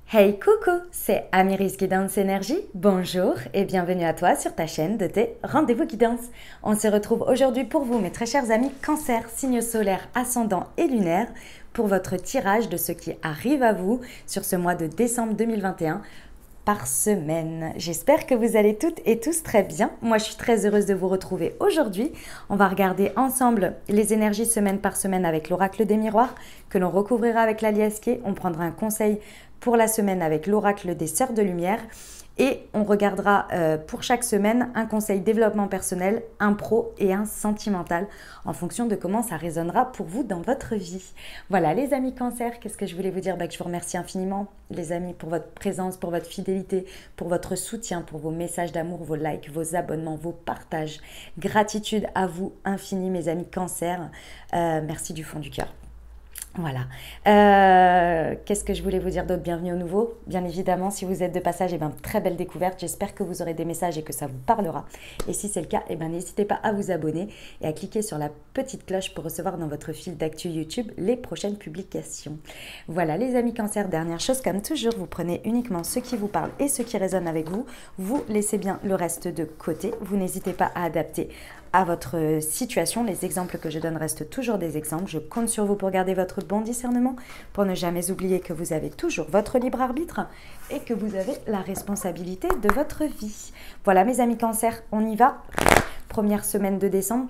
Hey coucou, c'est Amiris Guidance Énergie. Bonjour et bienvenue à toi sur ta chaîne de tes rendez-vous guidance. On se retrouve aujourd'hui pour vous, mes très chers amis Cancer, signe solaire, ascendant et lunaire, pour votre tirage de ce qui arrive à vous sur ce mois de décembre 2021 par semaine. J'espère que vous allez toutes et tous très bien. Moi, je suis très heureuse de vous retrouver aujourd'hui. On va regarder ensemble les énergies semaine par semaine avec l'oracle des miroirs que l'on recouvrira avec l'Aliasqué. On prendra un conseil pour la semaine avec l'oracle des sœurs de lumière et on regardera pour chaque semaine un conseil développement personnel, un pro et un sentimental en fonction de comment ça résonnera pour vous dans votre vie. Voilà les amis Cancer, qu'est-ce que je voulais vous dire? Que je vous remercie infiniment les amis pour votre présence, pour votre fidélité, pour votre soutien, pour vos messages d'amour, vos likes, vos abonnements, vos partages. Gratitude à vous infinie mes amis Cancer, merci du fond du cœur. Voilà. Qu'est-ce que je voulais vous dire d'autre? Bienvenue au nouveau. Bien évidemment, si vous êtes de passage, très belle découverte. J'espère que vous aurez des messages et que ça vous parlera. Et si c'est le cas, n'hésitez pas à vous abonner et à cliquer sur la petite cloche pour recevoir dans votre fil d'actu YouTube les prochaines publications. Voilà les amis Cancer, dernière chose, comme toujours, vous prenez uniquement ce qui vous parle et ce qui résonne avec vous. Vous laissez bien le reste de côté. Vous n'hésitez pas à adapter à votre situation. Les exemples que je donne restent toujours des exemples. Je compte sur vous pour garder votre bon discernement, pour ne jamais oublier que vous avez toujours votre libre arbitre et que vous avez la responsabilité de votre vie. Voilà mes amis Cancer, on y va. Première semaine de décembre.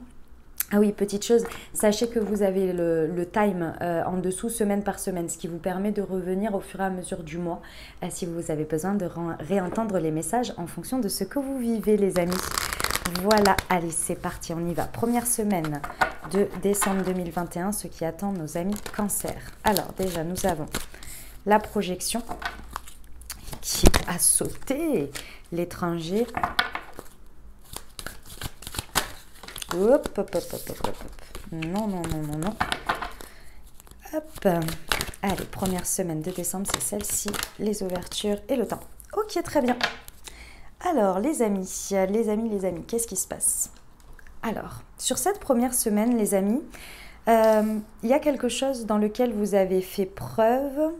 Ah oui, petite chose, sachez que vous avez le time en dessous semaine par semaine, ce qui vous permet de revenir au fur et à mesure du mois si vous avez besoin de réentendre les messages en fonction de ce que vous vivez les amis. Voilà, allez, c'est parti, on y va. Première semaine de décembre 2021, ce qui attend nos amis Cancer. Alors, déjà, nous avons la projection qui a sauté, l'étranger. Hop, hop, hop, hop, hop, hop. Non, non, non, non, non. Hop. Allez, première semaine de décembre, c'est celle-ci, les ouvertures et le temps. Ok, très bien. Alors, les amis, qu'est-ce qui se passe? Alors, sur cette première semaine, les amis, il y a quelque chose dans lequel vous avez fait preuve.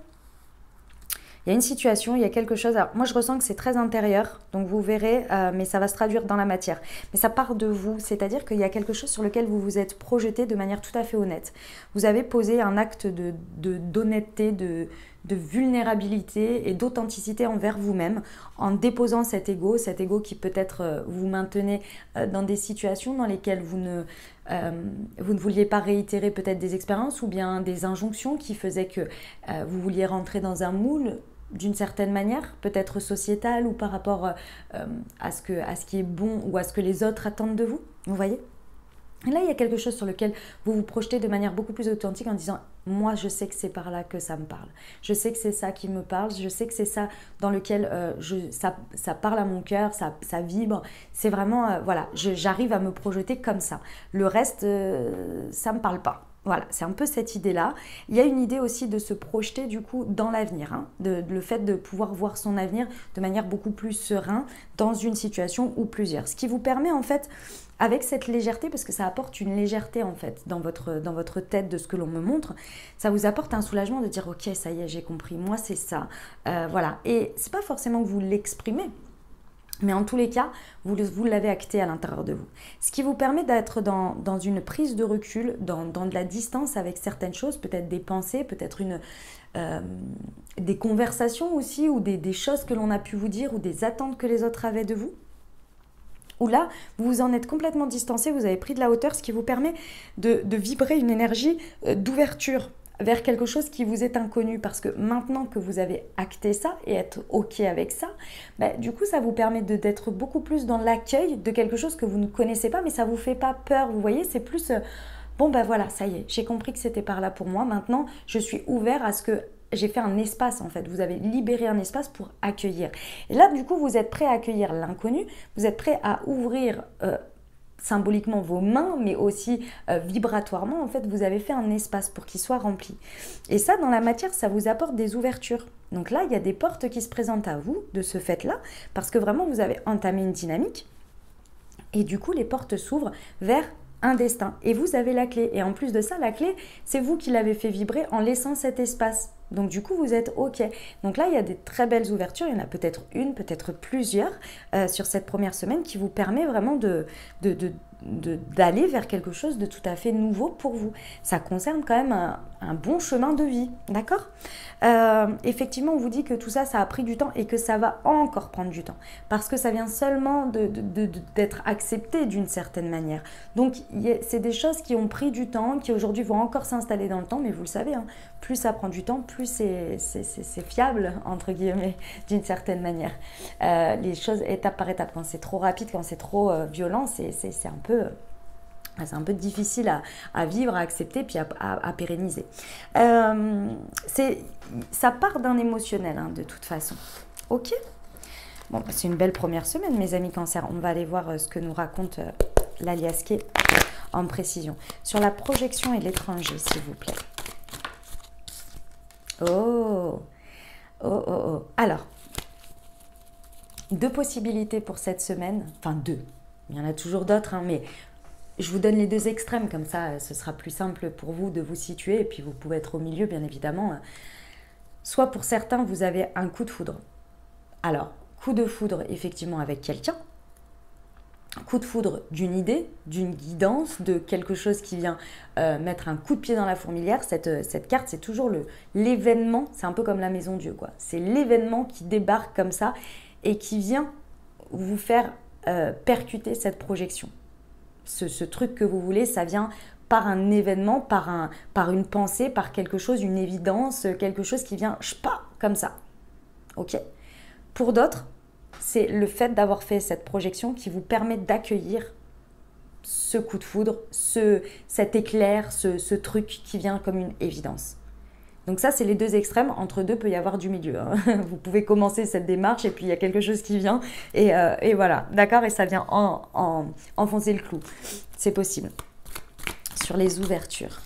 Il y a une situation, il y a quelque chose. Alors, moi, je ressens que c'est très intérieur, donc vous verrez, mais ça va se traduire dans la matière. Mais ça part de vous, c'est-à-dire qu'il y a quelque chose sur lequel vous vous êtes projeté de manière tout à fait honnête. Vous avez posé un acte d'honnêteté, de vulnérabilité et d'authenticité envers vous-même en déposant cet ego qui peut-être vous maintenez dans des situations dans lesquelles vous ne vouliez pas réitérer peut-être des expériences ou bien des injonctions qui faisaient que vous vouliez rentrer dans un moule d'une certaine manière, peut-être sociétale ou par rapport à ce qui est bon ou à ce que les autres attendent de vous, vous voyez? Et là, il y a quelque chose sur lequel vous vous projetez de manière beaucoup plus authentique en disant « Moi, je sais que c'est par là que ça me parle. Je sais que c'est ça qui me parle. Je sais que c'est ça dans lequel ça parle à mon cœur, ça vibre. C'est vraiment, voilà, j'arrive à me projeter comme ça. Le reste, ça ne me parle pas. » Voilà, c'est un peu cette idée-là. Il y a une idée aussi de se projeter du coup dans l'avenir, hein, le fait de pouvoir voir son avenir de manière beaucoup plus sereine dans une situation ou plusieurs. Ce qui vous permet en fait, avec cette légèreté, parce que ça apporte une légèreté en fait dans votre tête de ce que l'on me montre, ça vous apporte un soulagement de dire ok, ça y est, j'ai compris, moi c'est ça. Voilà, et c'est pas forcément que vous l'exprimez. Mais en tous les cas, vous l'avez acté à l'intérieur de vous. Ce qui vous permet d'être dans une prise de recul, dans de la distance avec certaines choses, peut-être des pensées, peut-être des conversations aussi, ou des choses que l'on a pu vous dire, ou des attentes que les autres avaient de vous. Où là, vous vous en êtes complètement distancé, vous avez pris de la hauteur, ce qui vous permet de vibrer une énergie d'ouverture vers quelque chose qui vous est inconnu, parce que maintenant que vous avez acté ça et être ok avec ça, du coup ça vous permet d'être beaucoup plus dans l'accueil de quelque chose que vous ne connaissez pas, mais ça vous fait pas peur, vous voyez, c'est plus bon voilà, ça y est, j'ai compris que c'était par là pour moi, maintenant je suis ouvert à ce que j'ai fait un espace en fait, vous avez libéré un espace pour accueillir. Et là du coup vous êtes prêt à accueillir l'inconnu, vous êtes prêt à ouvrir symboliquement vos mains, mais aussi vibratoirement, en fait, vous avez fait un espace pour qu'il soit rempli. Et ça, dans la matière, ça vous apporte des ouvertures. Donc là, il y a des portes qui se présentent à vous de ce fait-là, parce que vraiment, vous avez entamé une dynamique. Et du coup, les portes s'ouvrent vers un destin. Et vous avez la clé. Et en plus de ça, la clé, c'est vous qui l'avez fait vibrer en laissant cet espace. Donc du coup, vous êtes OK. Donc là, il y a des très belles ouvertures. Il y en a peut-être une, peut-être plusieurs sur cette première semaine qui vous permet vraiment d'aller vers quelque chose de tout à fait nouveau pour vous. Ça concerne quand même un bon chemin de vie, d'accord? Effectivement, on vous dit que tout ça, ça a pris du temps et que ça va encore prendre du temps parce que ça vient seulement d'être accepté d'une certaine manière. Donc, c'est des choses qui ont pris du temps, qui aujourd'hui vont encore s'installer dans le temps, mais vous le savez, hein, plus ça prend du temps, plus c'est fiable, entre guillemets, d'une certaine manière. Les choses étape par étape, quand c'est trop rapide, quand c'est trop violent, c'est un peu difficile à vivre, à accepter, puis à pérenniser. Ça part d'un émotionnel, hein, de toute façon. Ok? Bon, c'est une belle première semaine, mes amis Cancer. On va aller voir ce que nous raconte l'aliasqué en précision. Sur la projection et l'étranger, s'il vous plaît. Oh, oh, oh, oh. Alors, 2 possibilités pour cette semaine. Enfin, 2. Il y en a toujours d'autres, hein, mais je vous donne les 2 extrêmes. Comme ça, ce sera plus simple pour vous de vous situer. Et puis, vous pouvez être au milieu, bien évidemment. Soit pour certains, vous avez un coup de foudre. Alors, coup de foudre, effectivement, avec quelqu'un. Coup de foudre d'une idée, d'une guidance, de quelque chose qui vient mettre un coup de pied dans la fourmilière. Cette carte, c'est toujours l'événement, c'est un peu comme la maison Dieu, quoi. C'est l'événement qui débarque comme ça et qui vient vous faire percuter cette projection. Ce truc que vous voulez, ça vient par un événement, par une pensée, par quelque chose, une évidence, quelque chose qui vient, comme ça. Ok? Pour d'autres, c'est le fait d'avoir fait cette projection qui vous permet d'accueillir ce coup de foudre, cet éclair, ce truc qui vient comme une évidence. Donc ça, c'est les 2 extrêmes. Entre 2, peut y avoir du milieu, hein. Vous pouvez commencer cette démarche et puis il y a quelque chose qui vient. Et voilà, d'accord? Et ça vient enfoncer le clou. C'est possible. Sur les ouvertures.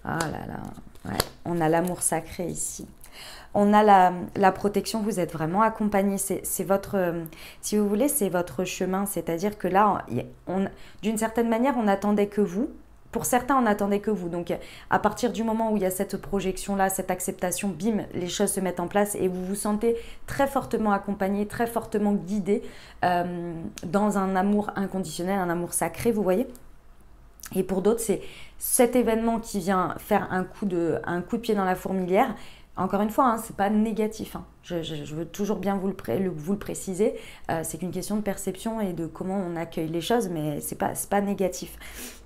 Ah là là. Ouais. On a l'amour sacré ici. On a la protection, vous êtes vraiment accompagné, c'est votre, si vous voulez, c'est votre chemin, c'est-à-dire que là, d'une certaine manière, on n'attendait que vous. Pour certains, on n'attendait que vous. Donc, à partir du moment où il y a cette projection-là, cette acceptation, bim, les choses se mettent en place et vous vous sentez très fortement accompagné, très fortement guidé dans un amour inconditionnel, un amour sacré, vous voyez. Et pour d'autres, c'est cet événement qui vient faire un coup de pied dans la fourmilière. Encore une fois, hein, c'est pas négatif. Hein. Je veux toujours bien vous le préciser. C'est qu'une question de perception et de comment on accueille les choses, mais c'est pas négatif.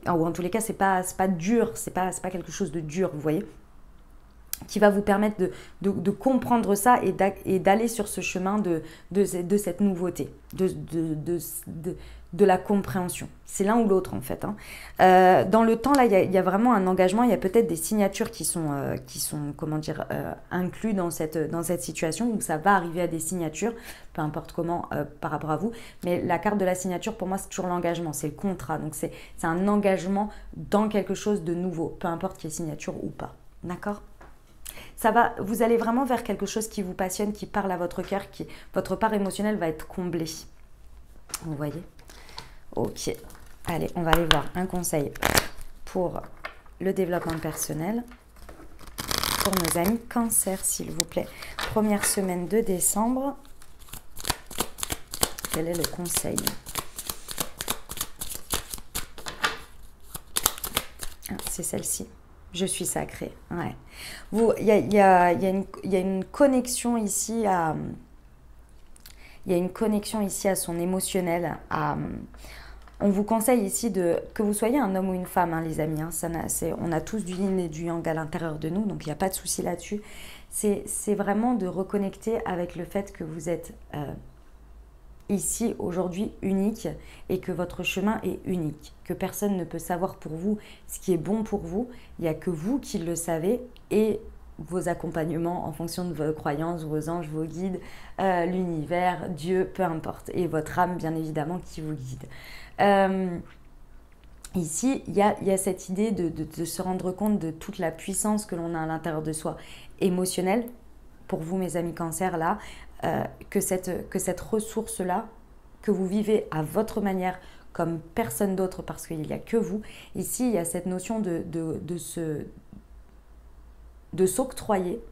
Ou en tous les cas, c'est pas dur. C'est pas quelque chose de dur, vous voyez, qui va vous permettre de comprendre ça et d'aller sur ce chemin de cette nouveauté, de la compréhension. C'est l'un ou l'autre en fait, hein. Dans le temps, là, il y a vraiment un engagement. Il y a peut-être des signatures qui sont comment dire, inclus dans cette situation où ça va arriver à des signatures, peu importe comment par rapport à vous. Mais la carte de la signature, pour moi, c'est toujours l'engagement, c'est le contrat. Donc c'est un engagement dans quelque chose de nouveau, peu importe qu'il y ait signature ou pas. D'accord ? Vous allez vraiment vers quelque chose qui vous passionne, qui parle à votre cœur, votre part émotionnelle va être comblée. Vous voyez? Ok. Allez, on va aller voir un conseil pour le développement personnel pour nos amis Cancer, s'il vous plaît. Première semaine de décembre. Quel est le conseil? C'est celle-ci. Je suis sacrée. Ouais. Il y a une connexion ici à... Il y a une connexion ici à son émotionnel. On vous conseille ici que vous soyez un homme ou une femme, hein, les amis. Hein, on a tous du yin et du yang à l'intérieur de nous, donc il n'y a pas de souci là-dessus. C'est vraiment de reconnecter avec le fait que vous êtes ici, aujourd'hui, unique et que votre chemin est unique. Que personne ne peut savoir pour vous ce qui est bon pour vous. Il n'y a que vous qui le savez et vos accompagnements en fonction de vos croyances, vos anges, vos guides, l'univers, Dieu, peu importe. Et votre âme, bien évidemment, qui vous guide. Ici, il y a cette idée de se rendre compte de toute la puissance que l'on a à l'intérieur de soi, émotionnelle, pour vous, mes amis Cancer, là, que cette ressource-là, que vous vivez à votre manière, comme personne d'autre, parce qu'il n'y a que vous. Ici, il y a cette notion de de s'octroyer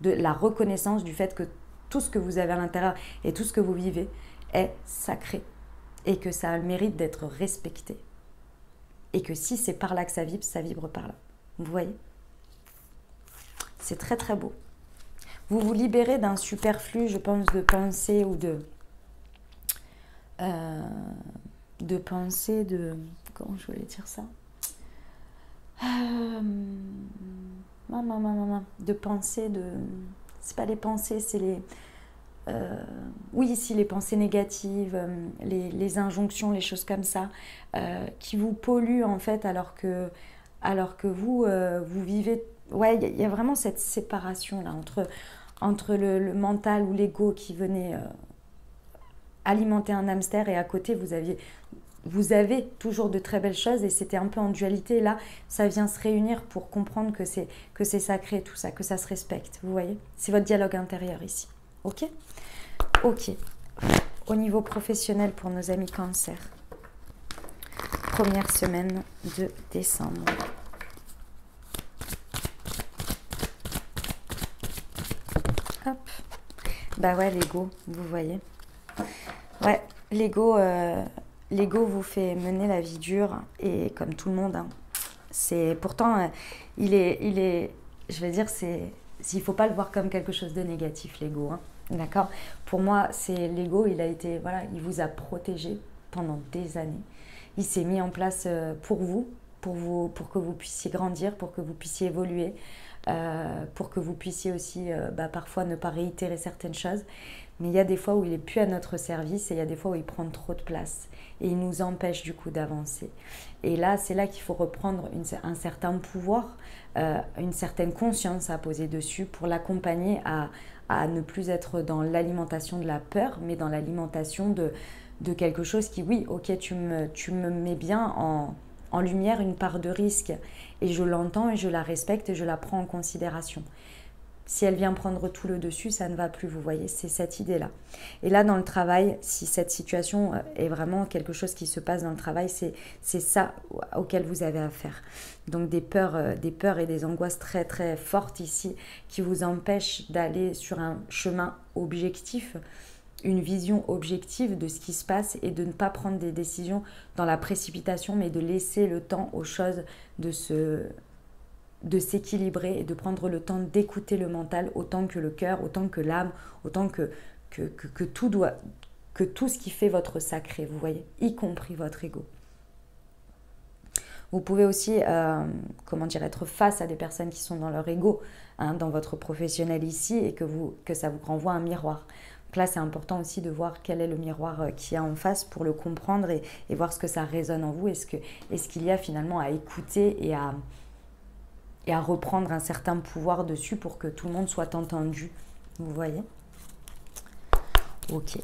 de la reconnaissance du fait que tout ce que vous avez à l'intérieur et tout ce que vous vivez est sacré et que ça a le mérite d'être respecté. Et que si c'est par là que ça vibre par là. Vous voyez? C'est très très beau. Vous vous libérez d'un superflu, je pense, de pensée ou de pensée, de... Comment je voulais dire ça? De pensée, de... C'est pas les pensées, c'est les... oui, ici, les pensées négatives, les injonctions, les choses comme ça, qui vous polluent en fait, alors que vous, vous vivez... Ouais, il y a vraiment cette séparation là entre le mental ou l'ego qui venait alimenter un hamster, et à côté, vous avez toujours de très belles choses, et c'était un peu en dualité. Là, ça vient se réunir pour comprendre que c'est sacré tout ça, que ça se respecte. Vous voyez? C'est votre dialogue intérieur ici. Ok? Ok. Au niveau professionnel pour nos amis cancer. Première semaine de décembre. Hop. Bah ouais, l'ego, vous voyez. Ouais, l'ego vous fait mener la vie dure, et comme tout le monde, hein. C'est pourtant, il est, je vais dire, il faut pas le voir comme quelque chose de négatif, l'ego, hein. D'accord? Pour moi, c'est l'ego, il a été, voilà, il vous a protégé pendant des années. Il s'est mis en place pour que vous puissiez grandir, pour que vous puissiez évoluer, pour que vous puissiez aussi parfois ne pas réitérer certaines choses. Mais il y a des fois où il n'est plus à notre service, et il y a des fois où il prend trop de place et il nous empêche du coup d'avancer. Et là, c'est là qu'il faut reprendre un certain pouvoir, une certaine conscience à poser dessus pour l'accompagner à ne plus être dans l'alimentation de la peur, mais dans l'alimentation de quelque chose qui, oui, ok, tu me mets bien en lumière une part de risque, et je l'entends et je la respecte et je la prends en considération. Si elle vient prendre tout le dessus, ça ne va plus, vous voyez, c'est cette idée-là. Et là, dans le travail, si cette situation est vraiment quelque chose qui se passe dans le travail, c'est ça auquel vous avez affaire. Donc des peurs et des angoisses très très fortes ici, qui vous empêchent d'aller sur un chemin objectif, une vision objective de ce qui se passe, et de ne pas prendre des décisions dans la précipitation, mais de laisser le temps aux choses de s'équilibrer, et de prendre le temps d'écouter le mental autant que le cœur, autant que l'âme, autant que tout ce qui fait votre sacré, vous voyez, y compris votre ego. Vous pouvez aussi, être face à des personnes qui sont dans leur ego, hein, dans votre professionnel ici, et que ça vous renvoie un miroir. Donc là, c'est important aussi de voir quel est le miroir qu'il y a en face pour le comprendre, et voir ce que ça résonne en vous, et ce qu'il y a finalement à écouter et à reprendre un certain pouvoir dessus pour que tout le monde soit entendu. Vous voyez? Ok.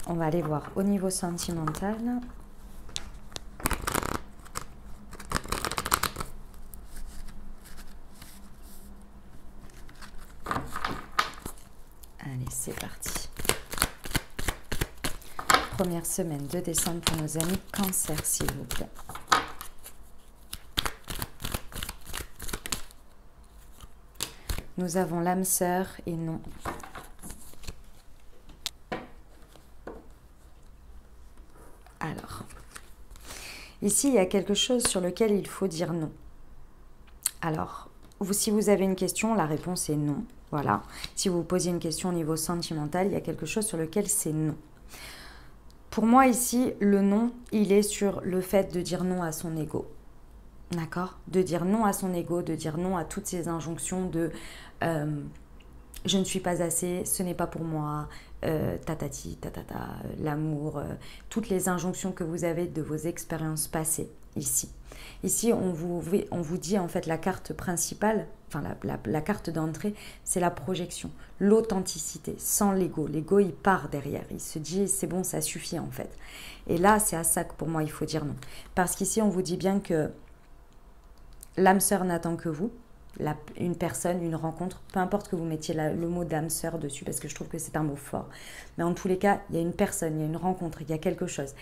On va aller voir au niveau sentimental. Allez, c'est parti. Première semaine de décembre pour nos amis cancer, s'il vous plaît. Nous avons l'âme sœur et non. Alors, ici, il y a quelque chose sur lequel il faut dire non. Alors, si vous avez une question, la réponse est non. Voilà. Si vous posez une question au niveau sentimental, il y a quelque chose sur lequel c'est non. Pour moi, ici, le non, il est sur le fait de dire non à son ego. D'accord? De dire non à son ego, de dire non à toutes ces injonctions de je ne suis pas assez, ce n'est pas pour moi, tatati, tatata, l'amour, toutes les injonctions que vous avez de vos expériences passées ici. Ici, on vous dit en fait la carte principale, enfin la carte d'entrée, c'est la projection, l'authenticité, sans l'ego. L'ego, il part derrière, il se dit c'est bon, ça suffit en fait. Et là, c'est à ça que pour moi, il faut dire non. Parce qu'ici, on vous dit bien que l'âme sœur n'attend que vous. Une personne, une rencontre, peu importe que vous mettiez le mot d'âme sœur dessus, parce que je trouve que c'est un mot fort. Mais en tous les cas, il y a une personne, il y a une rencontre, il y a quelque chose.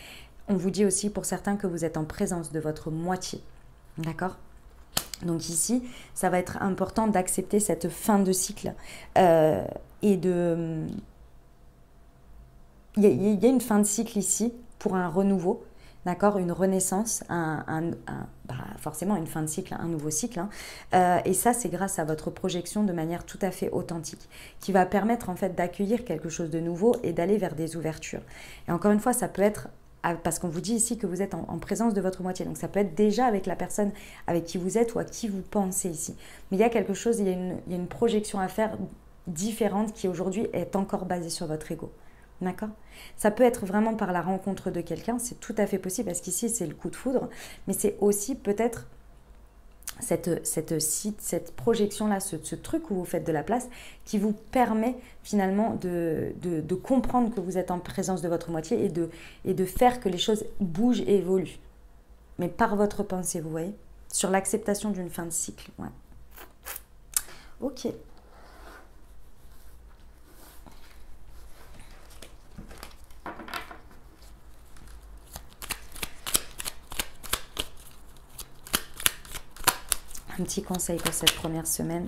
On vous dit aussi pour certains que vous êtes en présence de votre moitié. D'accord? Donc ici, ça va être important d'accepter cette fin de cycle et de... Il y a une fin de cycle ici pour un renouveau, d'accord, une renaissance, forcément une fin de cycle, un nouveau cycle. Hein. Et ça, c'est grâce à votre projection de manière tout à fait authentique, qui va permettre en fait d'accueillir quelque chose de nouveau et d'aller vers des ouvertures. Et encore une fois, ça peut être, parce qu'on vous dit ici que vous êtes en présence de votre moitié, donc ça peut être déjà avec la personne avec qui vous êtes ou à qui vous pensez ici. Mais il y a quelque chose, il y a une projection à faire différente qui aujourd'hui est encore basée sur votre ego. D'accord? Ça peut être vraiment par la rencontre de quelqu'un, c'est tout à fait possible parce qu'ici c'est le coup de foudre, mais c'est aussi peut-être cette projection-là, ce truc où vous faites de la place qui vous permet finalement de comprendre que vous êtes en présence de votre moitié et de faire que les choses bougent et évoluent. Mais par votre pensée, vous voyez? Sur l'acceptation d'une fin de cycle. Ouais. Ok. Un petit conseil pour cette première semaine.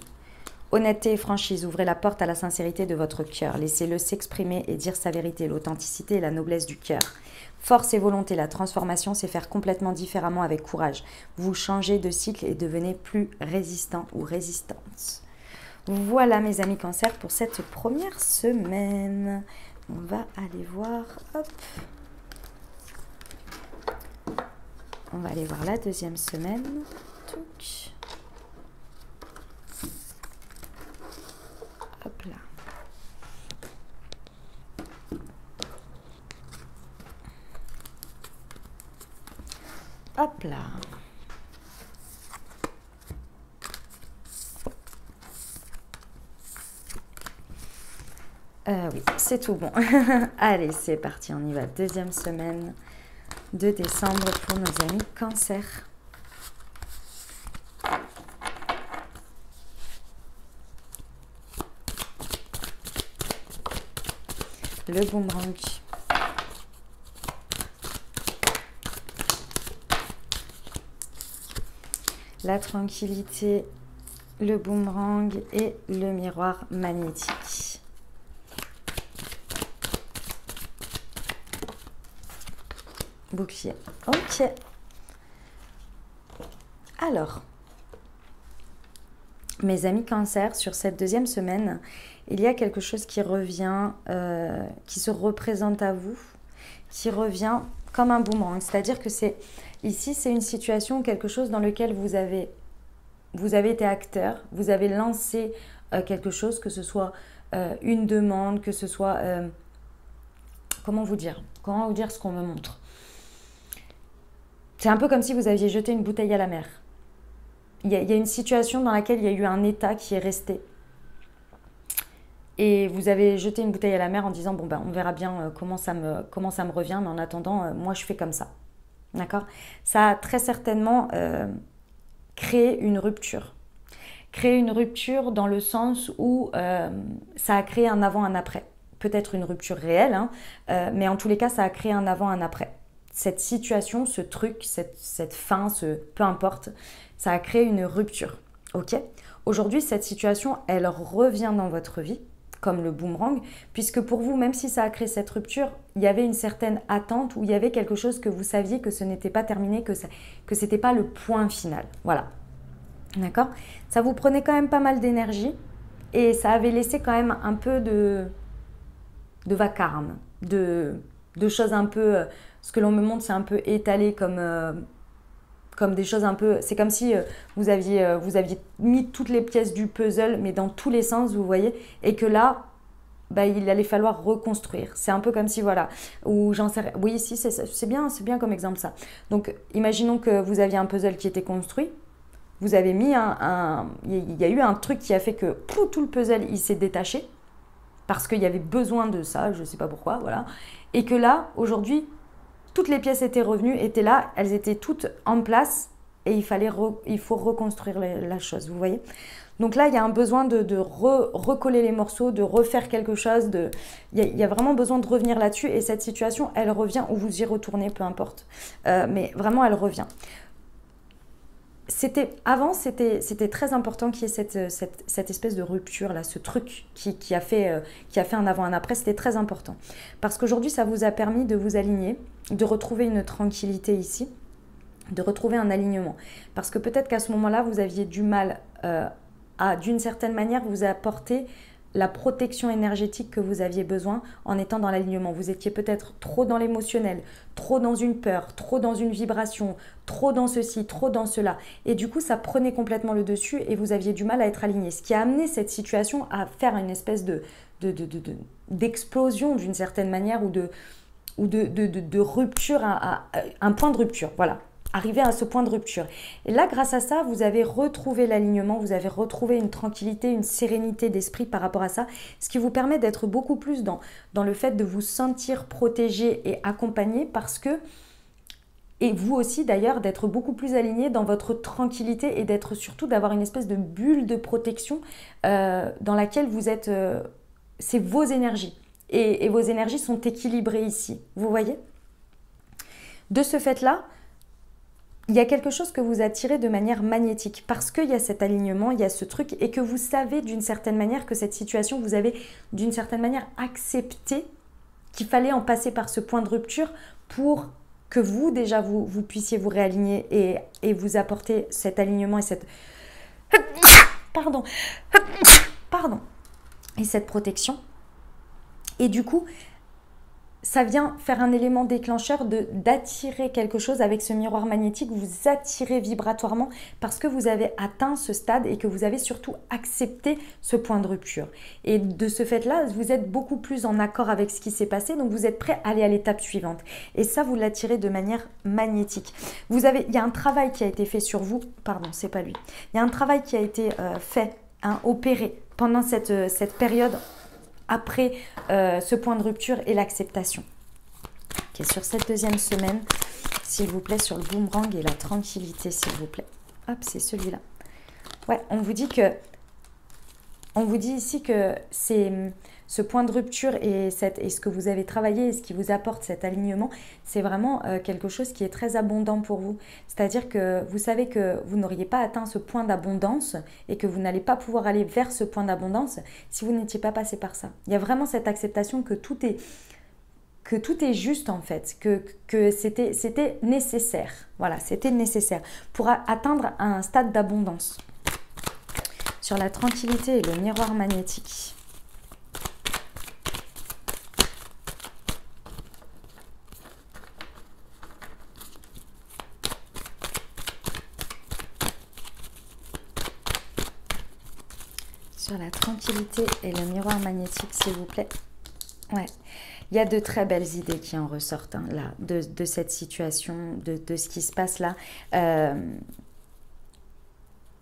Honnêteté et franchise, ouvrez la porte à la sincérité de votre cœur. Laissez-le s'exprimer et dire sa vérité, l'authenticité et la noblesse du cœur. Force et volonté, la transformation, c'est faire complètement différemment avec courage. Vous changez de cycle et devenez plus résistant ou résistante. Voilà mes amis Cancer pour cette première semaine. On va aller voir, hop. On va aller voir la deuxième semaine. Touc. Hop là. Hop là. Oui, c'est tout bon. Allez, c'est parti, on y va. Deuxième semaine de décembre pour nos amis Cancer. Le boomerang. La tranquillité, le boomerang et le miroir magnétique. Bouclier. Ok. Alors, mes amis Cancer, sur cette deuxième semaine, il y a quelque chose qui revient, qui se représente à vous, qui revient comme un boomerang. C'est-à-dire que ici, c'est une situation, quelque chose dans lequel vous avez été acteur, vous avez lancé quelque chose, que ce soit une demande, que ce soit... comment vous dire ce qu'on me montre? C'est un peu comme si vous aviez jeté une bouteille à la mer. Il y a une situation dans laquelle il y a eu un état qui est resté. Et vous avez jeté une bouteille à la mer en disant, bon ben on verra bien comment ça me revient, mais en attendant, moi je fais comme ça. D'accord? Ça a très certainement créé une rupture. Créé une rupture dans le sens où ça a créé un avant, un après. Peut-être une rupture réelle, hein, mais en tous les cas, ça a créé un avant, un après. Cette situation, ce truc, cette fin, peu importe, ça a créé une rupture. Ok? Aujourd'hui, cette situation, elle revient dans votre vie, comme le boomerang, puisque pour vous, même si ça a créé cette rupture, il y avait une certaine attente ou il y avait quelque chose que vous saviez que ce n'était pas terminé, que ce n'était pas le point final. Voilà. D'accord? Ça vous prenait quand même pas mal d'énergie et ça avait laissé quand même un peu de vacarme, de choses un peu... ce que l'on me montre, c'est un peu étalé comme des choses un peu... C'est comme si vous aviez mis toutes les pièces du puzzle, mais dans tous les sens, vous voyez, et que là, bah, il allait falloir reconstruire. C'est un peu comme si, voilà, ou j'en sais... Oui, si, c'est bien comme exemple, ça. Donc, imaginons que vous aviez un puzzle qui était construit, vous avez mis il y a eu un truc qui a fait que tout le puzzle, il s'est détaché, parce qu'il y avait besoin de ça, je ne sais pas pourquoi, voilà. Et que là, aujourd'hui, toutes les pièces étaient revenues, étaient là, elles étaient toutes en place et il faut reconstruire la chose, vous voyez. Donc là, il y a un besoin de recoller les morceaux, de refaire quelque chose. Il y a vraiment besoin de revenir là-dessus et cette situation, elle revient ou vous y retournez, peu importe. Mais vraiment, elle revient. Avant, c'était très important qu'il y ait cette espèce de rupture, là, ce truc qui a fait un avant, un après. C'était très important. Parce qu'aujourd'hui, ça vous a permis de vous aligner, de retrouver une tranquillité ici, de retrouver un alignement. Parce que peut-être qu'à ce moment-là, vous aviez du mal à, d'une certaine manière, vous apporter la protection énergétique que vous aviez besoin en étant dans l'alignement. Vous étiez peut-être trop dans l'émotionnel, trop dans une peur, trop dans une vibration, trop dans ceci, trop dans cela. Et du coup, ça prenait complètement le dessus et vous aviez du mal à être aligné. Ce qui a amené cette situation à faire une espèce d'explosion d'une certaine manière ou de rupture, un point de rupture. Voilà. Arriver à ce point de rupture. Et là, grâce à ça, vous avez retrouvé l'alignement, vous avez retrouvé une tranquillité, une sérénité d'esprit par rapport à ça, ce qui vous permet d'être beaucoup plus dans le fait de vous sentir protégé et accompagné parce que, et vous aussi d'ailleurs, d'être beaucoup plus aligné dans votre tranquillité et d'être surtout d'avoir une espèce de bulle de protection dans laquelle vous êtes, c'est vos énergies. Et vos énergies sont équilibrées ici, vous voyez ? De ce fait-là, il y a quelque chose que vous attirez de manière magnétique parce qu'il y a cet alignement, il y a ce truc et que vous savez d'une certaine manière que cette situation, vous avez d'une certaine manière accepté qu'il fallait en passer par ce point de rupture pour que vous, déjà, vous puissiez vous réaligner et vous apporter cet alignement et cette... Pardon. Et cette protection. Et du coup... ça vient faire un élément déclencheur d'attirer quelque chose avec ce miroir magnétique. Vous attirez vibratoirement parce que vous avez atteint ce stade et que vous avez surtout accepté ce point de rupture. Et de ce fait-là, vous êtes beaucoup plus en accord avec ce qui s'est passé, donc vous êtes prêt à aller à l'étape suivante. Et ça, vous l'attirez de manière magnétique. Il y a un travail qui a été fait sur vous. Pardon, c'est pas lui. Il y a un travail qui a été fait, opéré pendant cette période après ce point de rupture et l'acceptation. Okay, sur cette deuxième semaine, s'il vous plaît, sur le boomerang et la tranquillité, s'il vous plaît. Hop, c'est celui-là. Ouais, on vous dit ici que c'est ce point de rupture et ce que vous avez travaillé et ce qui vous apporte cet alignement, c'est vraiment quelque chose qui est très abondant pour vous. C'est-à-dire que vous savez que vous n'auriez pas atteint ce point d'abondance et que vous n'allez pas pouvoir aller vers ce point d'abondance si vous n'étiez pas passé par ça. Il y a vraiment cette acceptation que tout est juste en fait, que c'était nécessaire. Voilà, c'était nécessaire pour atteindre un stade d'abondance. Sur la tranquillité et le miroir magnétique. Sur la tranquillité et le miroir magnétique, s'il vous plaît. Ouais. Il y a de très belles idées qui en ressortent hein, là, de cette situation, de ce qui se passe là.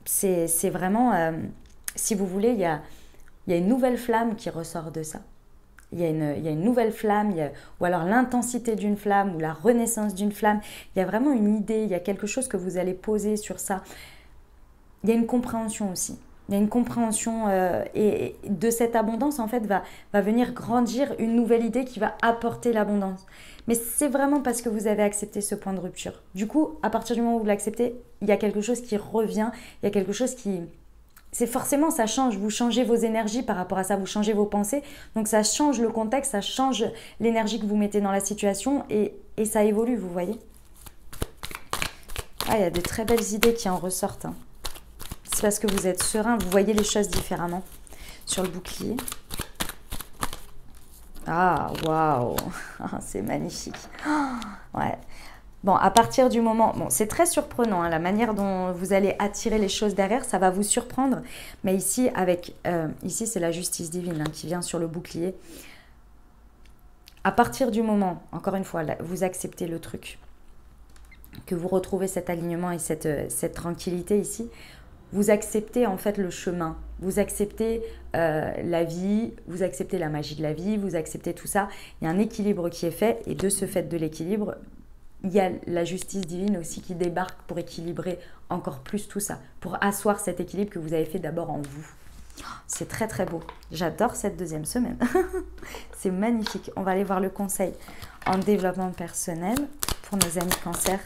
C'est vraiment, si vous voulez, il y a une nouvelle flamme qui ressort de ça. Il y a une nouvelle flamme, ou alors l'intensité d'une flamme, ou la renaissance d'une flamme. Il y a vraiment une idée, il y a quelque chose que vous allez poser sur ça. Il y a une compréhension aussi. Il y a une compréhension et de cette abondance, en fait, va venir grandir une nouvelle idée qui va apporter l'abondance. Mais c'est vraiment parce que vous avez accepté ce point de rupture. Du coup, à partir du moment où vous l'acceptez, il y a quelque chose qui revient, il y a quelque chose qui... C'est forcément, ça change. Vous changez vos énergies par rapport à ça, vous changez vos pensées. Donc ça change le contexte, ça change l'énergie que vous mettez dans la situation et ça évolue, vous voyez. Ah, il y a de très belles idées qui en ressortent. Hein. C'est parce que vous êtes serein, vous voyez les choses différemment. Sur le bouclier. Ah, waouh, c'est magnifique. Ouais. Bon, à partir du moment... Bon, c'est très surprenant, hein, la manière dont vous allez attirer les choses derrière, ça va vous surprendre. Mais ici, ici c'est la justice divine hein, qui vient sur le bouclier. À partir du moment, encore une fois, là, vous acceptez le truc, que vous retrouvez cet alignement et cette tranquillité ici, vous acceptez en fait le chemin, vous acceptez la vie, vous acceptez la magie de la vie, vous acceptez tout ça. Il y a un équilibre qui est fait et de ce fait de l'équilibre, il y a la justice divine aussi qui débarque pour équilibrer encore plus tout ça, pour asseoir cet équilibre que vous avez fait d'abord en vous. C'est très très beau. J'adore cette deuxième semaine. C'est magnifique. On va aller voir le conseil en développement personnel pour nos amis cancer.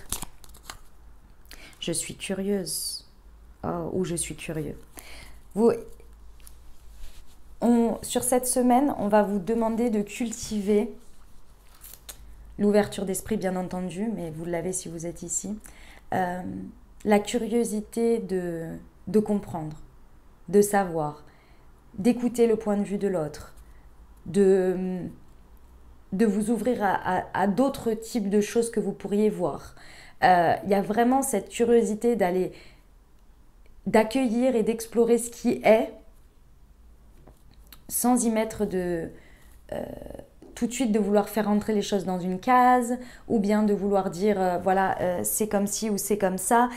Je suis curieuse. Oh, ou je suis curieux. Sur cette semaine, on va vous demander de cultiver l'ouverture d'esprit, bien entendu, mais vous l'avez si vous êtes ici. La curiosité de comprendre, de savoir, d'écouter le point de vue de l'autre, de vous ouvrir à d'autres types de choses que vous pourriez voir. Il y a vraiment cette curiosité d'accueillir et d'explorer ce qui est sans y mettre tout de suite de vouloir faire entrer les choses dans une case ou bien de vouloir dire voilà c'est comme ci ou c'est comme ça.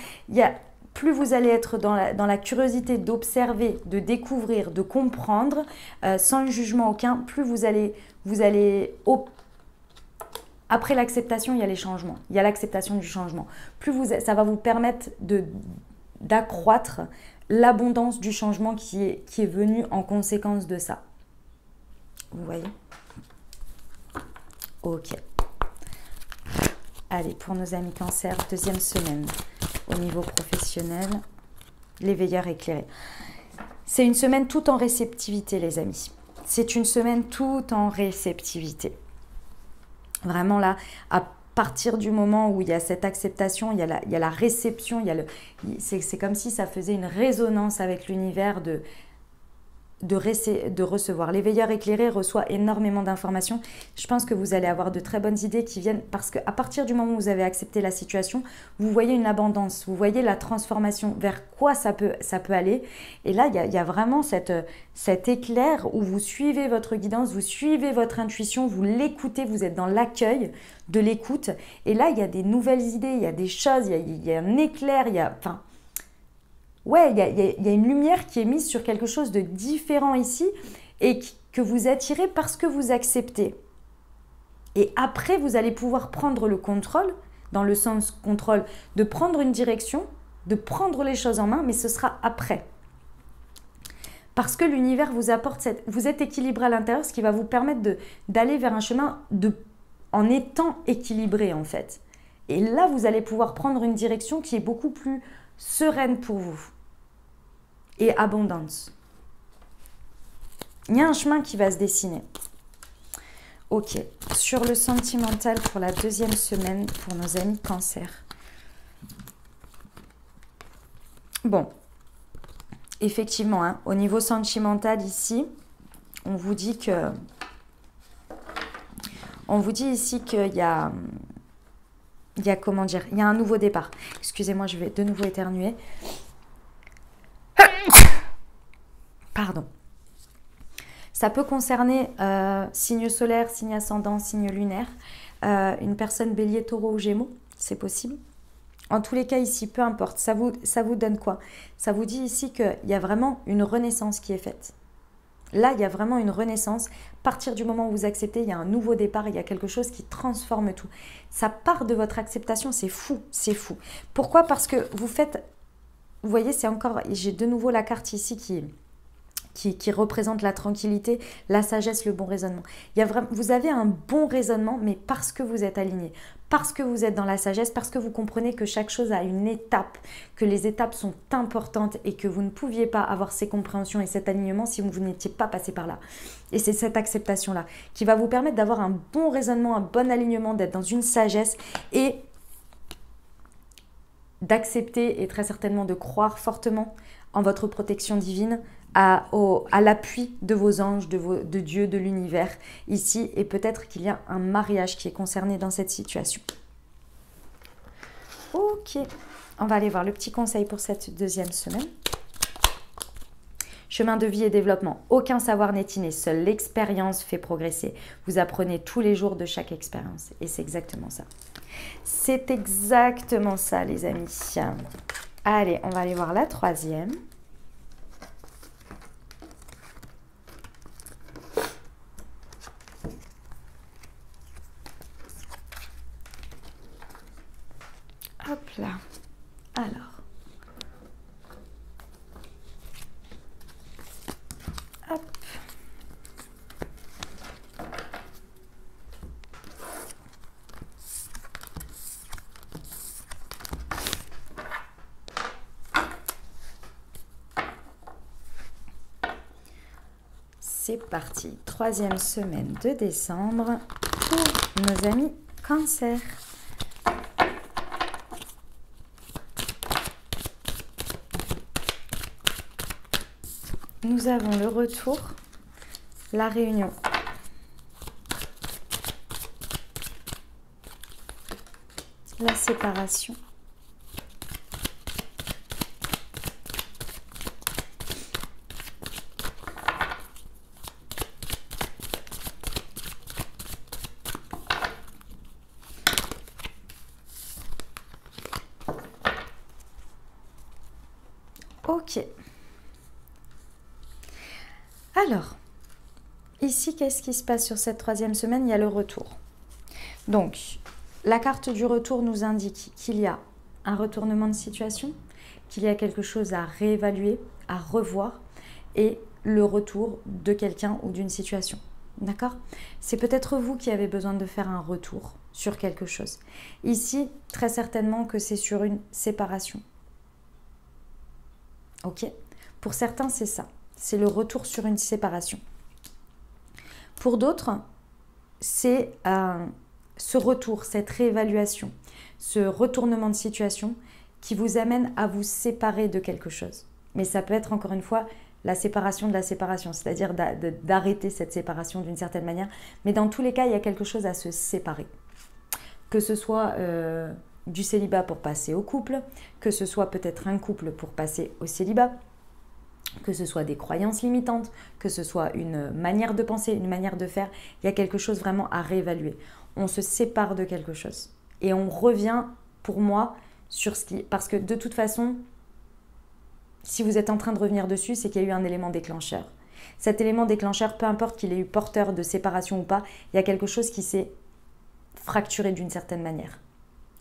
Plus vous allez être dans la curiosité d'observer, de découvrir, de comprendre sans jugement aucun, plus vous allez après l'acceptation, il y a les changements, il y a l'acceptation du changement. Ça va vous permettre d'accroître l'abondance du changement qui est venu en conséquence de ça. Vous voyez? Ok. Allez, pour nos amis cancer, deuxième semaine au niveau professionnel, les veilleurs éclairés. C'est une semaine tout en réceptivité, les amis. C'est une semaine tout en réceptivité. Vraiment là, à partir du moment où il y a cette acceptation, il y a la réception, c'est comme si ça faisait une résonance avec l'univers de recevoir. L'éveilleur éclairé reçoit énormément d'informations. Je pense que vous allez avoir de très bonnes idées qui viennent parce qu'à partir du moment où vous avez accepté la situation, vous voyez une abondance, vous voyez la transformation, vers quoi ça peut aller. Et là, il y a vraiment cet éclair où vous suivez votre guidance, vous suivez votre intuition, vous l'écoutez, vous êtes dans l'accueil de l'écoute. Et là, il y a des nouvelles idées, il y a des choses, il y a un éclair, il y a une lumière qui est mise sur quelque chose de différent ici et que vous attirez parce que vous acceptez. Et après, vous allez pouvoir prendre le contrôle, dans le sens contrôle, de prendre une direction, de prendre les choses en main, mais ce sera après. Parce que l'univers vous apporte vous êtes équilibré à l'intérieur, ce qui va vous permettre d'aller vers un chemin en étant équilibré en fait. Et là, vous allez pouvoir prendre une direction qui est beaucoup plus sereine pour vous. Et abondance. Il y a un chemin qui va se dessiner. Ok, sur le sentimental pour la deuxième semaine pour nos amis cancer. Bon, effectivement, hein, au niveau sentimental ici, on vous dit ici qu'il y a comment dire, il y a un nouveau départ. Excusez-moi, je vais de nouveau éternuer. Pardon. Ça peut concerner signe solaire, signe ascendant, signe lunaire, une personne bélier, taureau ou gémeaux, c'est possible. En tous les cas ici, peu importe, ça vous donne quoi? Ça vous dit ici qu'il y a vraiment une renaissance qui est faite. Là, il y a vraiment une renaissance. À partir du moment où vous acceptez, il y a un nouveau départ, il y a quelque chose qui transforme tout. Ça part de votre acceptation, c'est fou, c'est fou. Pourquoi? Parce que vous voyez, c'est encore, j'ai de nouveau la carte ici qui représente la tranquillité, la sagesse, le bon raisonnement. Vous avez un bon raisonnement, mais parce que vous êtes aligné, parce que vous êtes dans la sagesse, parce que vous comprenez que chaque chose a une étape, que les étapes sont importantes et que vous ne pouviez pas avoir ces compréhensions et cet alignement si vous n'étiez pas passé par là. Et c'est cette acceptation-là qui va vous permettre d'avoir un bon raisonnement, un bon alignement, d'être dans une sagesse et d'accepter et très certainement de croire fortement en votre protection divine, à l'appui de vos anges, de Dieu, de l'univers ici. Et peut-être qu'il y a un mariage qui est concerné dans cette situation. Ok, on va aller voir le petit conseil pour cette deuxième semaine. Chemin de vie et développement. Aucun savoir n'est inné, seule l'expérience fait progresser. Vous apprenez tous les jours de chaque expérience. Et c'est exactement ça. C'est exactement ça, les amis. Allez, on va aller voir la troisième. Hop là. Alors. Hop. c'est parti. Troisième semaine de décembre pour nos amis Cancer. Nous avons le retour, la réunion. La séparation. Ok. Alors, ici, qu'est-ce qui se passe sur cette troisième semaine? Il y a le retour. Donc, la carte du retour nous indique qu'il y a un retournement de situation, qu'il y a quelque chose à réévaluer, à revoir, et le retour de quelqu'un ou d'une situation. D'accord? C'est peut-être vous qui avez besoin de faire un retour sur quelque chose. Ici, très certainement que c'est sur une séparation. Ok? Pour certains, c'est ça. C'est le retour sur une séparation. Pour d'autres, c'est ce retour, cette réévaluation, ce retournement de situation qui vous amène à vous séparer de quelque chose. Mais ça peut être encore une fois la séparation de la séparation, c'est-à-dire d'arrêter cette séparation d'une certaine manière. Mais dans tous les cas, il y a quelque chose à se séparer. Que ce soit du célibat pour passer au couple, que ce soit peut-être un couple pour passer au célibat, que ce soit des croyances limitantes, que ce soit une manière de penser, une manière de faire, il y a quelque chose vraiment à réévaluer. On se sépare de quelque chose. Et on revient, pour moi, sur ce qui... Parce que de toute façon, si vous êtes en train de revenir dessus, c'est qu'il y a eu un élément déclencheur. Cet élément déclencheur, peu importe qu'il ait eu porteur de séparation ou pas, il y a quelque chose qui s'est fracturé d'une certaine manière.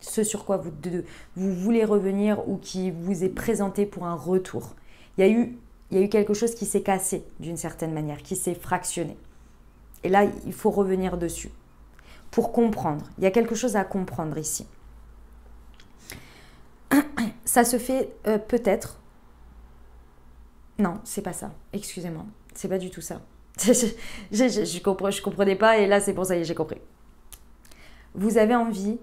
Ce sur quoi vous voulez revenir ou qui vous est présenté pour un retour. Il y a eu quelque chose qui s'est cassé d'une certaine manière, qui s'est fractionné. Et là, il faut revenir dessus pour comprendre. Il y a quelque chose à comprendre ici. Ça se fait peut-être... Non, c'est pas ça. Excusez-moi. C'est pas du tout ça. Je comprenais pas et là, c'est pour ça que j'ai compris. Vous avez envie,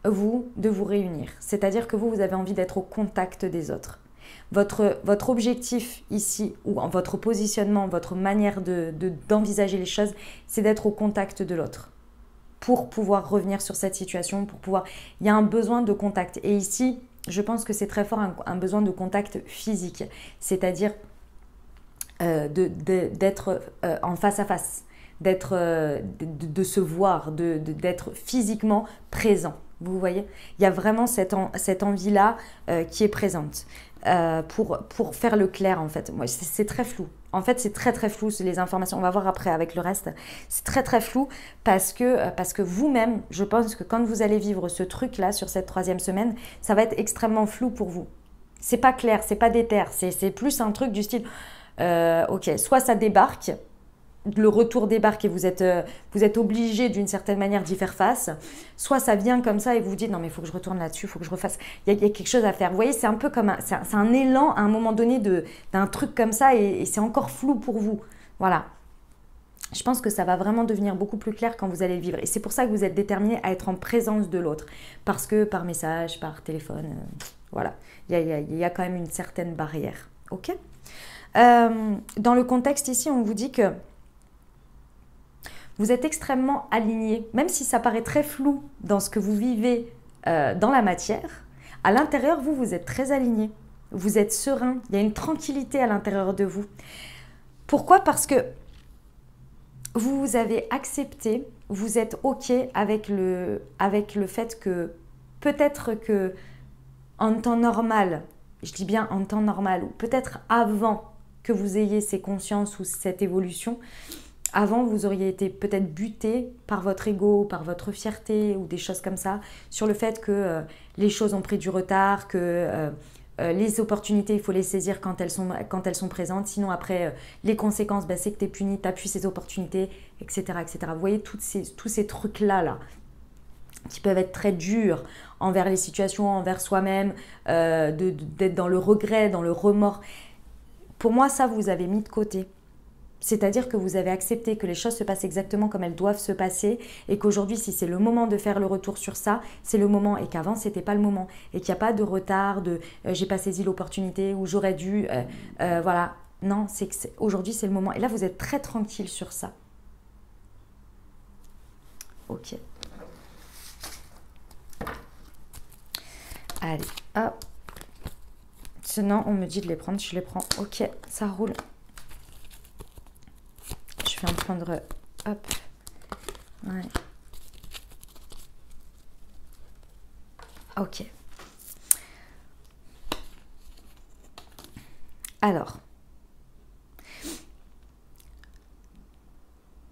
vous, de vous réunir. C'est-à-dire que vous avez envie d'être au contact des autres. Votre objectif ici, ou votre positionnement, votre manière d'envisager les choses, c'est d'être au contact de l'autre. Pour pouvoir revenir sur cette situation, pour pouvoir... Il y a un besoin de contact. Et ici, je pense que c'est très fort un besoin de contact physique. C'est-à-dire d'être en face à face, de se voir, d'être physiquement présent. Vous voyez, il y a vraiment cette envie-là qui est présente. Pour faire le clair, en fait. Moi, c'est très flou. En fait, c'est très flou, les informations. On va voir après avec le reste. C'est très flou parce que vous-même, je pense que quand vous allez vivre ce truc-là sur cette troisième semaine, ça va être extrêmement flou pour vous. C'est pas clair, c'est pas déter. C'est plus un truc du style, ok, soit ça débarque, le retour débarque et vous êtes obligé d'une certaine manière d'y faire face, soit ça vient comme ça et vous vous dites non mais il faut que je retourne là-dessus, il faut que je refasse, il y a quelque chose à faire. Vous voyez, c'est un peu comme c'est un élan à un moment donné d'un truc comme ça et c'est encore flou pour vous. Voilà. Je pense que ça va vraiment devenir beaucoup plus clair quand vous allez le vivre. Et c'est pour ça que vous êtes déterminé à être en présence de l'autre. Parce que par message, par téléphone, voilà, il y a quand même une certaine barrière. Ok ? Dans le contexte ici, on vous dit que vous êtes extrêmement aligné, même si ça paraît très flou dans ce que vous vivez dans la matière. À l'intérieur, vous êtes très aligné. Vous êtes serein. Il y a une tranquillité à l'intérieur de vous. Pourquoi? Parce que vous avez accepté, vous êtes OK avec le fait que peut-être que en temps normal, je dis bien en temps normal, ou peut-être avant que vous ayez ces consciences ou cette évolution, avant, vous auriez été peut-être buté par votre ego, par votre fierté ou des choses comme ça, sur le fait que les choses ont pris du retard, que les opportunités, il faut les saisir quand elles sont présentes. Sinon, après, les conséquences, c'est que tu es puni, tu n'appuies ces opportunités, etc., etc. Vous voyez, tous ces trucs-là, qui peuvent être très durs envers les situations, envers soi-même, d'être dans le regret, dans le remords. Pour moi, ça, vous avez mis de côté. C'est-à-dire que vous avez accepté que les choses se passent exactement comme elles doivent se passer et qu'aujourd'hui, si c'est le moment de faire le retour sur ça, c'est le moment et qu'avant, ce n'était pas le moment. Et qu'il n'y a pas de retard, de j'ai pas saisi l'opportunité ou j'aurais dû, voilà. Non, c'est que aujourd'hui, c'est le moment. Et là, vous êtes très tranquille sur ça. Ok. Allez, hop. Sinon, on me dit de les prendre, je les prends. Ok, ça roule. Je vais en prendre, hop. Ouais. Ok. Alors.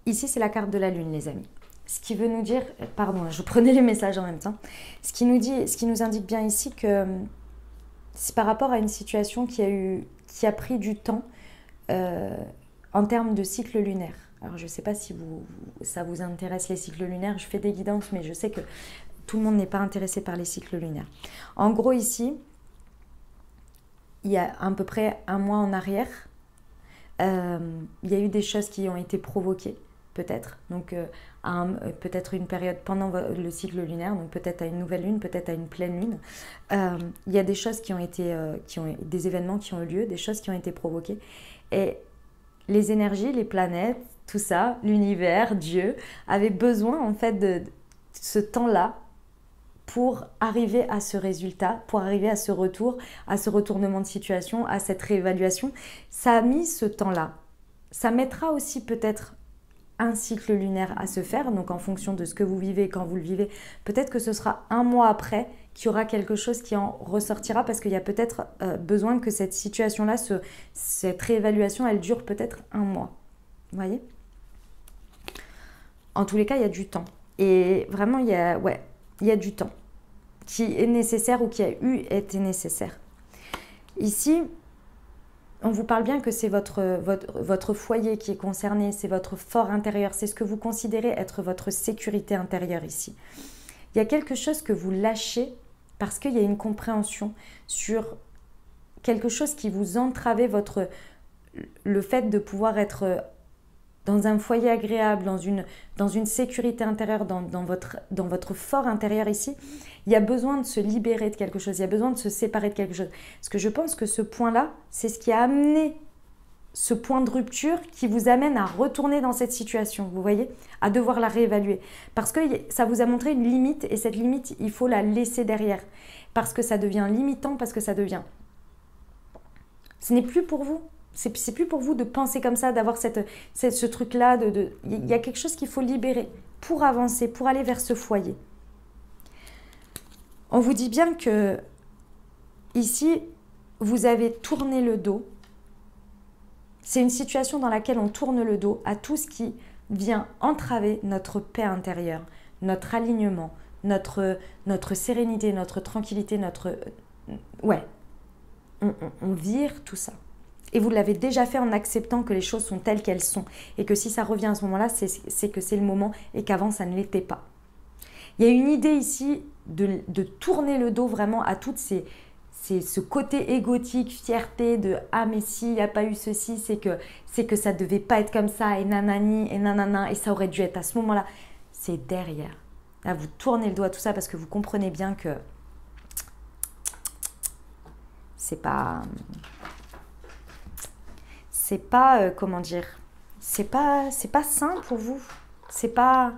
Ici, c'est la carte de la lune, les amis. Ce qui veut nous dire, pardon, je prenais les messages en même temps. Ce qui nous indique bien ici que c'est par rapport à une situation qui a pris du temps en termes de cycle lunaire. Alors, je ne sais pas si ça vous intéresse les cycles lunaires. Je fais des guidances, mais je sais que tout le monde n'est pas intéressé par les cycles lunaires. En gros, ici, il y a à peu près un mois en arrière, il y a eu des choses qui ont été provoquées. Peut-être, donc peut-être une période pendant le cycle lunaire, donc peut-être à une nouvelle lune, peut-être à une pleine lune. Il y a des choses qui ont été, des événements qui ont eu lieu, des choses qui ont été provoquées. Et les énergies, les planètes, tout ça, l'univers, Dieu, avaient besoin en fait de ce temps-là pour arriver à ce résultat, pour arriver à ce retour, à ce retournement de situation, à cette réévaluation. Ça a mis ce temps-là. Ça mettra aussi peut-être un cycle lunaire à se faire, donc en fonction de ce que vous vivez, quand vous le vivez, peut-être que ce sera un mois après qu'il y aura quelque chose qui en ressortira parce qu'il y a peut-être besoin que cette situation-là, cette réévaluation, elle dure peut-être un mois. Vous voyez ? En tous les cas, il y a du temps. Et vraiment, il y a du temps qui est nécessaire ou qui a été nécessaire. Ici, on vous parle bien que c'est votre foyer qui est concerné, c'est votre fort intérieur, c'est ce que vous considérez être votre sécurité intérieure ici. Il y a quelque chose que vous lâchez parce qu'il y a une compréhension sur quelque chose qui vous entravait le fait de pouvoir être dans un foyer agréable, dans une sécurité intérieure, dans votre fort intérieur ici. Il y a besoin de se libérer de quelque chose, il y a besoin de se séparer de quelque chose. Parce que je pense que ce point-là, c'est ce qui a amené ce point de rupture qui vous amène à retourner dans cette situation, vous voyez, à devoir la réévaluer. Parce que ça vous a montré une limite et cette limite, il faut la laisser derrière. Parce que ça devient limitant, parce que ça devient... Ce n'est plus pour vous. C'est plus pour vous de penser comme ça, d'avoir ce truc-là. Il y a quelque chose qu'il faut libérer pour avancer, pour aller vers ce foyer. On vous dit bien que ici, vous avez tourné le dos. C'est une situation dans laquelle on tourne le dos à tout ce qui vient entraver notre paix intérieure, notre alignement, notre sérénité, notre tranquillité, Ouais, on vire tout ça. Et vous l'avez déjà fait en acceptant que les choses sont telles qu'elles sont. Et que si ça revient à ce moment-là, c'est que c'est le moment et qu'avant, ça ne l'était pas. Il y a une idée ici de tourner le dos vraiment à toutes ce côté égotique, fierté de « Ah mais s'il n'y a pas eu ceci, c'est que ça ne devait pas être comme ça et nanani et nanana et ça aurait dû être à ce moment-là. » C'est derrière. Là, vous tournez le dos à tout ça parce que vous comprenez bien que c'est pas comment dire, c'est pas sain pour vous, c'est pas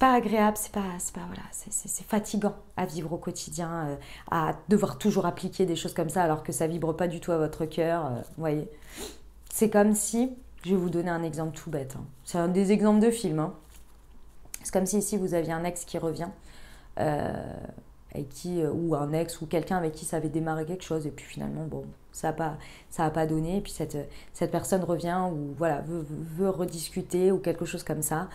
agréable, voilà, c'est fatigant à vivre au quotidien, à devoir toujours appliquer des choses comme ça alors que ça vibre pas du tout à votre cœur, vous voyez. C'est comme si, je vais vous donner un exemple tout bête, hein. C'est un des exemples de films, hein. C'est comme si ici vous aviez un ex qui revient, ou un ex ou quelqu'un avec qui ça avait démarré quelque chose et puis finalement bon ça a pas donné et puis cette personne revient ou voilà veut rediscuter ou quelque chose comme ça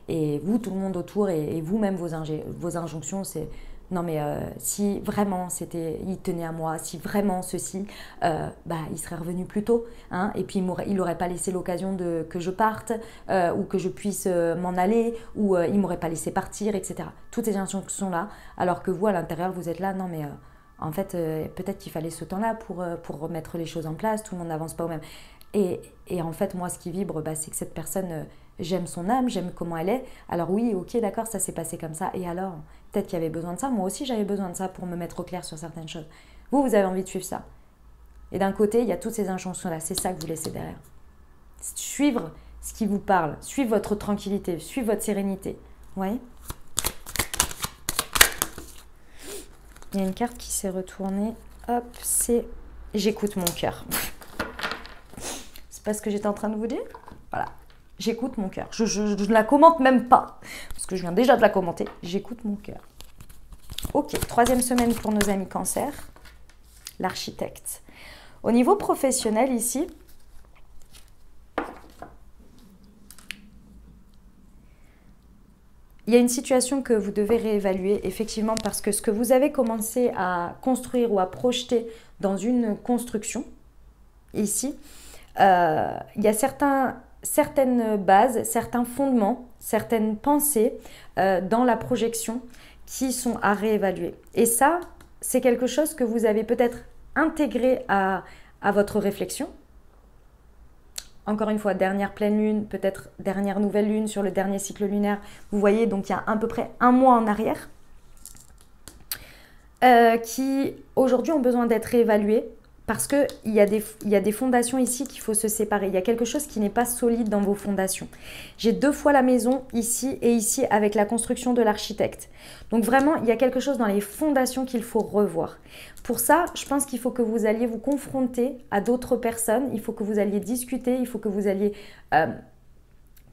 et vous tout le monde autour et vous-même vos injonctions c'est non mais si vraiment il tenait à moi, si vraiment ceci il serait revenu plus tôt, hein, et puis il n'aurait pas laissé l'occasion que je parte ou que je puisse m'en aller ou il m'aurait pas laissé partir, etc. Toutes ces injonctions là, alors que vous à l'intérieur vous êtes là, non mais en fait peut-être qu'il fallait ce temps là pour remettre les choses en place, tout le monde n'avance pas au même. Et en fait, moi, ce qui vibre, bah, c'est que cette personne, j'aime son âme, j'aime comment elle est. Alors oui, ok, d'accord, ça s'est passé comme ça. Et alors, peut-être qu'il y avait besoin de ça. Moi aussi, j'avais besoin de ça pour me mettre au clair sur certaines choses. Vous avez envie de suivre ça. Et d'un côté, il y a toutes ces injonctions-là. C'est ça que vous laissez derrière. Suivre ce qui vous parle. Suivre votre tranquillité. Suivre votre sérénité. Vous voyez ? Il y a une carte qui s'est retournée. Hop, c'est « J'écoute mon cœur ». C'est pas ce que j'étais en train de vous dire ? Voilà. J'écoute mon cœur. Je ne la commente même pas. Parce que je viens déjà de la commenter. J'écoute mon cœur. Ok, 3e semaine pour nos amis Cancer. L'architecte. Au niveau professionnel ici, il y a une situation que vous devez réévaluer, effectivement, parce que ce que vous avez commencé à construire ou à projeter dans une construction, ici, il y a certaines bases, certains fondements, certaines pensées dans la projection qui sont à réévaluer. Et ça, c'est quelque chose que vous avez peut-être intégré à votre réflexion. Encore une fois, dernière pleine lune, peut-être dernière nouvelle lune sur le dernier cycle lunaire. Vous voyez, donc il y a à peu près un mois en arrière, qui aujourd'hui ont besoin d'être réévalués parce qu'il y a des fondations ici qu'il faut se séparer. Il y a quelque chose qui n'est pas solide dans vos fondations. J'ai 2 fois la maison ici et ici avec la construction de l'architecte. Donc vraiment, il y a quelque chose dans les fondations qu'il faut revoir. Pour ça, je pense qu'il faut que vous alliez vous confronter à d'autres personnes. Il faut que vous alliez discuter, il faut que vous alliez...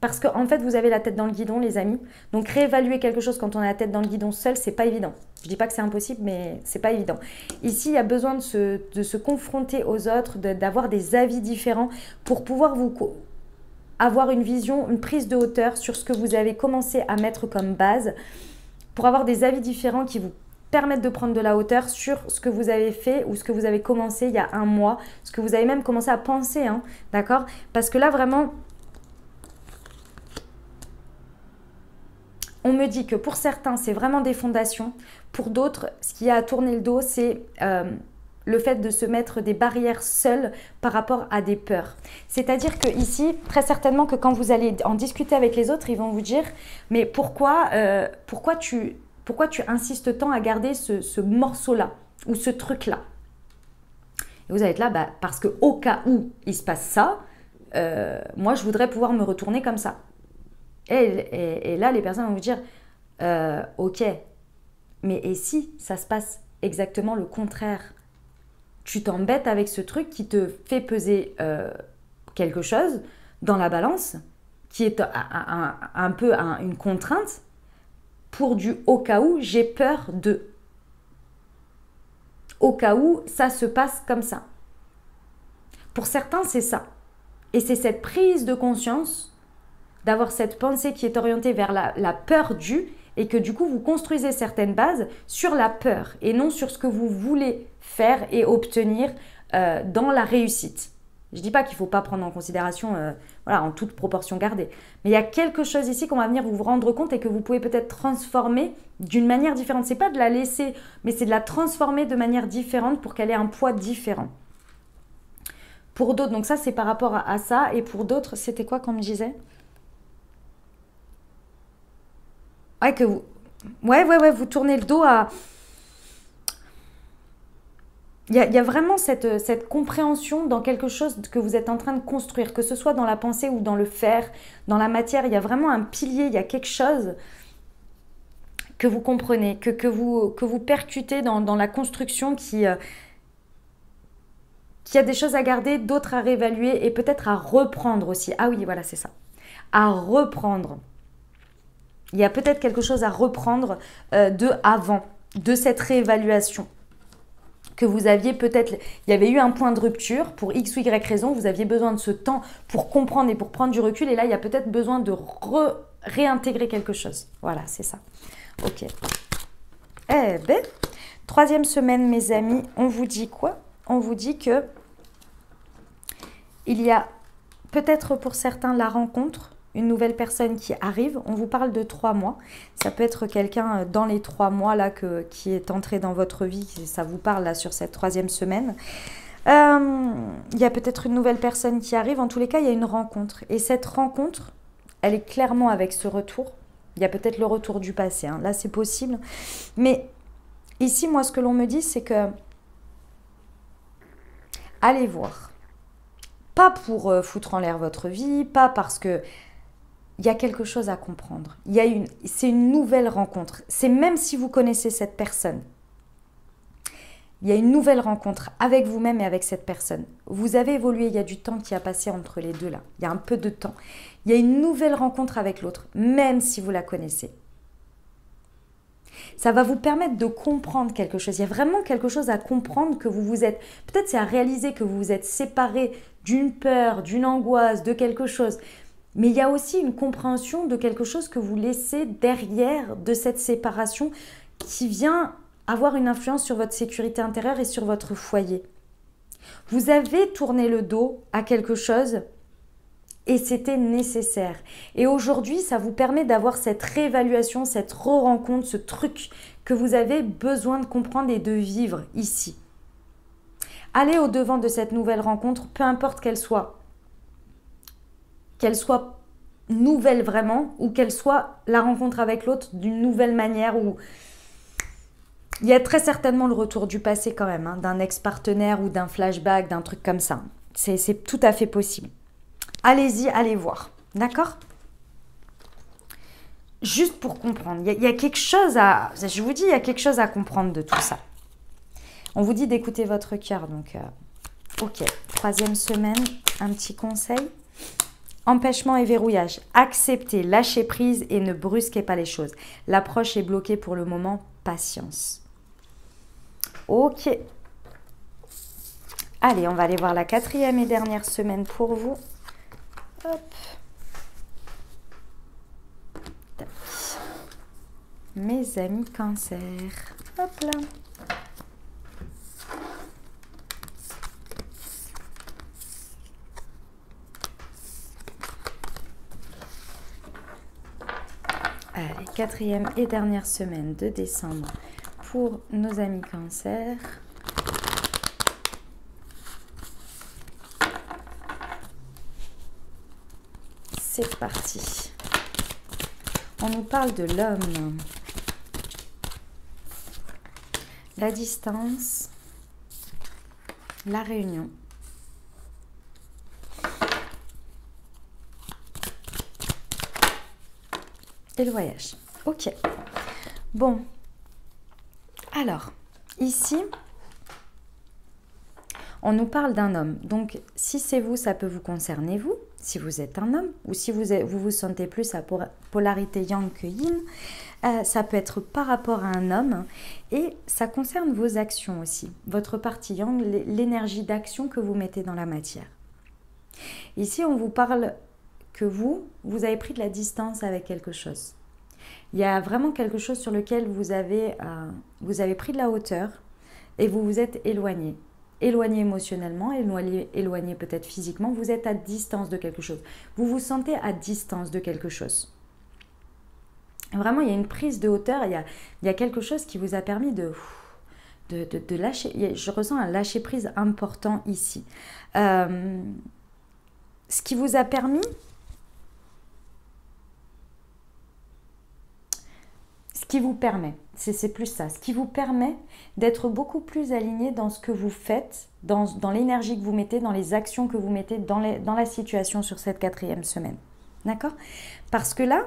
parce qu'en fait, vous avez la tête dans le guidon, les amis. Donc, réévaluer quelque chose quand on a la tête dans le guidon seul, c'est pas évident. Je dis pas que c'est impossible, mais c'est pas évident. Ici, il y a besoin de se confronter aux autres, d'avoir des avis différents pour pouvoir avoir une vision, une prise de hauteur sur ce que vous avez commencé à mettre comme base, pour avoir des avis différents qui vous permettent de prendre de la hauteur sur ce que vous avez fait ou ce que vous avez commencé il y a un mois, ce que vous avez même commencé à penser, hein, d'accord ? Parce que là, vraiment... On me dit que pour certains, c'est vraiment des fondations. Pour d'autres, ce qui a à tourner le dos, c'est le fait de se mettre des barrières seules par rapport à des peurs. C'est-à-dire que ici, très certainement que quand vous allez en discuter avec les autres, ils vont vous dire « Mais pourquoi tu insistes tant à garder ce morceau-là ou ce truc-là » Et vous allez être là, bah, parce qu'au cas où il se passe ça, moi, je voudrais pouvoir me retourner comme ça. Et là, les personnes vont vous dire ok, mais et si ça se passe exactement le contraire? Tu t'embêtes avec ce truc qui te fait peser quelque chose dans la balance, qui est un peu une contrainte pour du au cas où j'ai peur de. Au cas où ça se passe comme ça. Pour certains, c'est ça. Et c'est cette prise de conscience d'avoir cette pensée qui est orientée vers la peur due et que du coup vous construisez certaines bases sur la peur et non sur ce que vous voulez faire et obtenir dans la réussite. Je ne dis pas qu'il ne faut pas prendre en considération, voilà, en toute proportion gardée. Mais il y a quelque chose ici qu'on va venir vous rendre compte et que vous pouvez peut-être transformer d'une manière différente. Ce n'est pas de la laisser, mais c'est de la transformer de manière différente pour qu'elle ait un poids différent. Pour d'autres, donc ça c'est par rapport à ça. Et pour d'autres, c'était quoi qu'on me disait ? Ouais, que vous... Ouais, vous tournez le dos à... Il y a vraiment cette compréhension dans quelque chose que vous êtes en train de construire, que ce soit dans la pensée ou dans le faire, dans la matière. Il y a vraiment un pilier, il y a quelque chose que vous comprenez, que vous percutez dans la construction qui a des choses à garder, d'autres à réévaluer et peut-être à reprendre aussi. Ah oui, voilà, c'est ça. À reprendre. Il y a peut-être quelque chose à reprendre de avant, de cette réévaluation que vous aviez peut-être... Il y avait eu un point de rupture pour X ou Y raison, vous aviez besoin de ce temps pour comprendre et pour prendre du recul. Et là, il y a peut-être besoin de réintégrer quelque chose. Voilà, c'est ça. Ok. Eh ben, 3e semaine, mes amis, on vous dit quoi? On vous dit que il y a peut-être pour certains la rencontre, une nouvelle personne qui arrive. On vous parle de 3 mois. Ça peut être quelqu'un dans les 3 mois là qui est entré dans votre vie. Ça vous parle là sur cette 3e semaine. Il y a peut-être une nouvelle personne qui arrive. En tous les cas, il y a une rencontre. Et cette rencontre, elle est clairement avec ce retour. Il y a peut-être le retour du passé. Hein. Là, c'est possible. Mais ici, moi, ce que l'on me dit, c'est que allez voir. Pas pour foutre en l'air votre vie, pas parce que il y a quelque chose à comprendre. C'est une nouvelle rencontre. C'est même si vous connaissez cette personne. Il y a une nouvelle rencontre avec vous-même et avec cette personne. Vous avez évolué, il y a du temps qui a passé entre les deux là. Il y a un peu de temps. Il y a une nouvelle rencontre avec l'autre, même si vous la connaissez. Ça va vous permettre de comprendre quelque chose. Il y a vraiment quelque chose à comprendre que vous vous êtes... Peut-être c'est à réaliser que vous vous êtes séparé d'une peur, d'une angoisse, de quelque chose. Mais il y a aussi une compréhension de quelque chose que vous laissez derrière de cette séparation qui vient avoir une influence sur votre sécurité intérieure et sur votre foyer. Vous avez tourné le dos à quelque chose et c'était nécessaire. Et aujourd'hui, ça vous permet d'avoir cette réévaluation, cette re-rencontre, ce truc que vous avez besoin de comprendre et de vivre ici. Allez au-devant de cette nouvelle rencontre, peu importe qu'elle soit nouvelle vraiment ou qu'elle soit la rencontre avec l'autre d'une nouvelle manière ou... Il y a très certainement le retour du passé quand même, hein, d'un ex-partenaire ou d'un flashback, d'un truc comme ça. C'est tout à fait possible. Allez-y, allez voir. D'accord? Juste pour comprendre. Il y a quelque chose à... Je vous dis, il y a quelque chose à comprendre de tout ça. On vous dit d'écouter votre cœur. Donc, ok. 3e semaine, un petit conseil. Empêchement et verrouillage. Acceptez, lâchez prise et ne brusquez pas les choses. L'approche est bloquée pour le moment. Patience. Ok. Allez, on va aller voir la 4e et dernière semaine pour vous. Hop. Tac. Mes amis cancer. Hop là. Allez, 4e et dernière semaine de décembre pour nos amis cancer. C'est parti. On nous parle de l'homme. La distance. La réunion. Et le voyage. Ok. Bon. Alors, ici, on nous parle d'un homme. Donc, si c'est vous, ça peut vous concerner, vous, si vous êtes un homme, ou si vous sentez plus à polarité yang que yin, ça peut être par rapport à un homme, et ça concerne vos actions aussi, votre partie yang, l'énergie d'action que vous mettez dans la matière. Ici, on vous parle que vous avez pris de la distance avec quelque chose. Il y a vraiment quelque chose sur lequel vous avez pris de la hauteur et vous vous êtes éloigné. Éloigné émotionnellement, éloigné peut-être physiquement, vous êtes à distance de quelque chose. Vous vous sentez à distance de quelque chose. Vraiment, il y a une prise de hauteur, il y a quelque chose qui vous a permis de lâcher. Je ressens un lâcher-prise important ici. Ce qui vous a permis... Ce qui vous permet, c'est plus ça, ce qui vous permet d'être beaucoup plus aligné dans ce que vous faites, dans l'énergie que vous mettez, dans les actions que vous mettez, dans la situation sur cette 4e semaine. D'accord? Parce que là,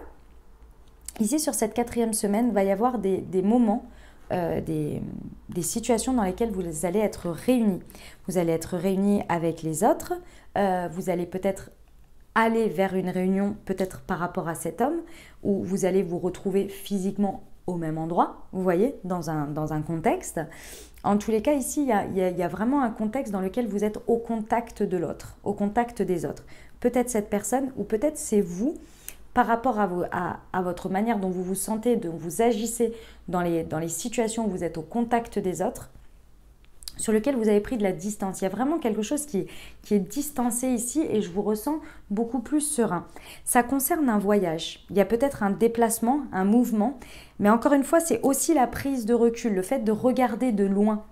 ici sur cette 4e semaine, il va y avoir des moments, des situations dans lesquelles vous allez être réunis. Vous allez être réunis avec les autres, vous allez peut-être aller vers une réunion peut-être par rapport à cet homme où vous allez vous retrouver physiquement au même endroit, vous voyez, dans un contexte. En tous les cas, ici, il y a vraiment un contexte dans lequel vous êtes au contact de l'autre, au contact des autres. Peut-être cette personne ou peut-être c'est vous par rapport à votre manière dont vous vous sentez, dont vous agissez dans les situations où vous êtes au contact des autres, sur lequel vous avez pris de la distance. Il y a vraiment quelque chose qui est distancé ici et je vous ressens beaucoup plus serein. Ça concerne un voyage. Il y a peut-être un déplacement, un mouvement, mais encore une fois, c'est aussi la prise de recul, le fait de regarder de loin.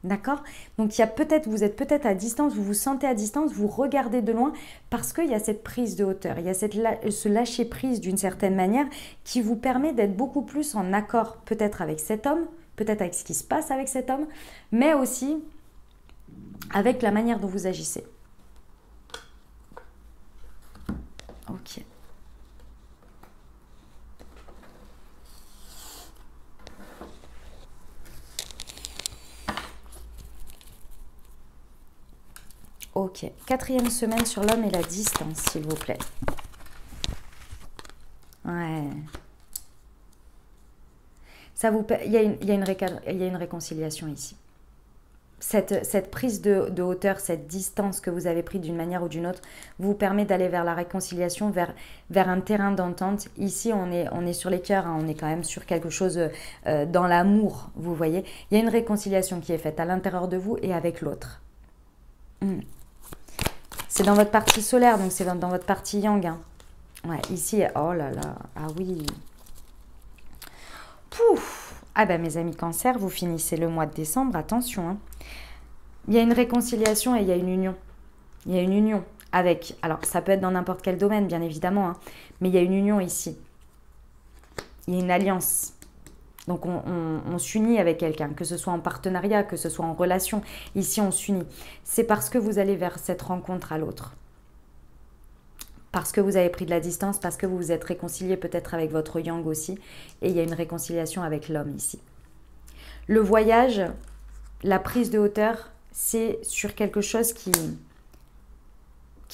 D'accord? Donc, il y a peut-être, vous êtes peut-être à distance, vous vous sentez à distance, vous regardez de loin parce qu'il y a cette prise de hauteur, il y a ce lâcher prise d'une certaine manière qui vous permet d'être beaucoup plus en accord peut-être avec cet homme, peut-être avec ce qui se passe avec cet homme, mais aussi avec la manière dont vous agissez. Ok. Ok. 4e semaine sur l'homme et la distance, s'il vous plaît. Ouais. Il y a une réconciliation ici. Cette prise de hauteur, cette distance que vous avez prise d'une manière ou d'une autre, vous permet d'aller vers la réconciliation, vers un terrain d'entente. Ici, on est sur les cœurs, hein, on est quand même sur quelque chose dans l'amour, vous voyez. Il y a une réconciliation qui est faite à l'intérieur de vous et avec l'autre. C'est dans votre partie solaire, donc c'est dans votre partie yang. Hein. Ouais, ici, oh là là, ah oui. Pouf. Ah ben mes amis cancer, vous finissez le mois de décembre, attention. Hein. Il y a une réconciliation et il y a une union. Il y a une union avec, alors ça peut être dans n'importe quel domaine bien évidemment, hein, mais il y a une union ici. Il y a une alliance. Donc on s'unit avec quelqu'un, que ce soit en partenariat, que ce soit en relation. Ici on s'unit. C'est parce que vous allez vers cette rencontre à l'autre. Parce que vous avez pris de la distance, parce que vous vous êtes réconcilié peut-être avec votre yang aussi. Et il y a une réconciliation avec l'homme ici. Le voyage, la prise de hauteur, c'est sur quelque chose qui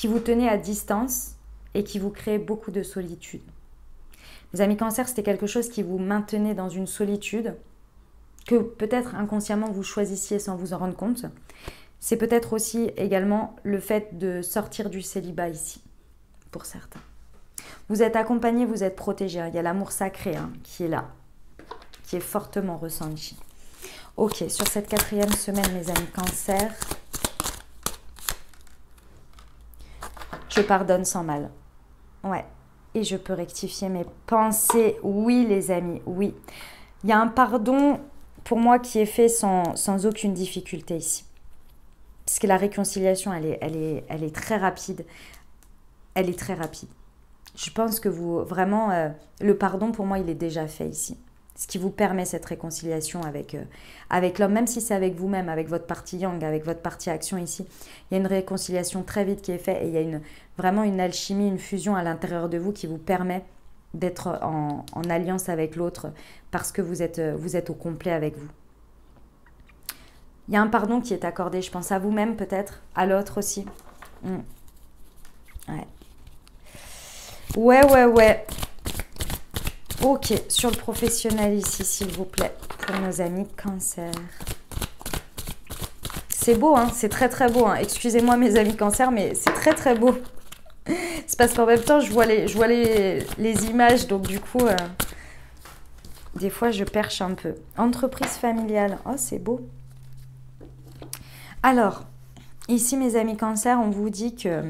vous tenait à distance et qui vous crée beaucoup de solitude. Les amis cancer, c'était quelque chose qui vous maintenait dans une solitude que peut-être inconsciemment vous choisissiez sans vous en rendre compte. C'est peut-être aussi également le fait de sortir du célibat ici. Pour certains. Vous êtes accompagné, vous êtes protégé. Hein. Il y a l'amour sacré hein, qui est là, qui est fortement ressenti. Ok, sur cette 4e semaine, mes amis cancer, je pardonne sans mal. Ouais, et je peux rectifier mes pensées. Oui, les amis, oui. Il y a un pardon, pour moi, qui est fait sans aucune difficulté ici. Parce que la réconciliation, elle est très rapide. Elle est très rapide. Je pense que vraiment, le pardon, pour moi, il est déjà fait ici. Ce qui vous permet cette réconciliation avec l'homme, même si c'est avec vous-même, avec votre partie yang, avec votre partie action ici. Il y a une réconciliation très vite qui est faite et il y a vraiment une alchimie, une fusion à l'intérieur de vous qui vous permet d'être en alliance avec l'autre parce que vous êtes au complet avec vous. Il y a un pardon qui est accordé, je pense, à vous-même peut-être, à l'autre aussi. Ouais. Ouais. Ok, sur le professionnel ici, s'il vous plaît, pour nos amis cancer. C'est beau, hein, c'est très très beau. Hein. Excusez-moi mes amis cancer, mais c'est très très beau. C'est parce qu'en même temps, je vois les images, donc du coup, des fois, je perche un peu. Entreprise familiale, oh, c'est beau. Alors, ici, mes amis cancer, on vous dit que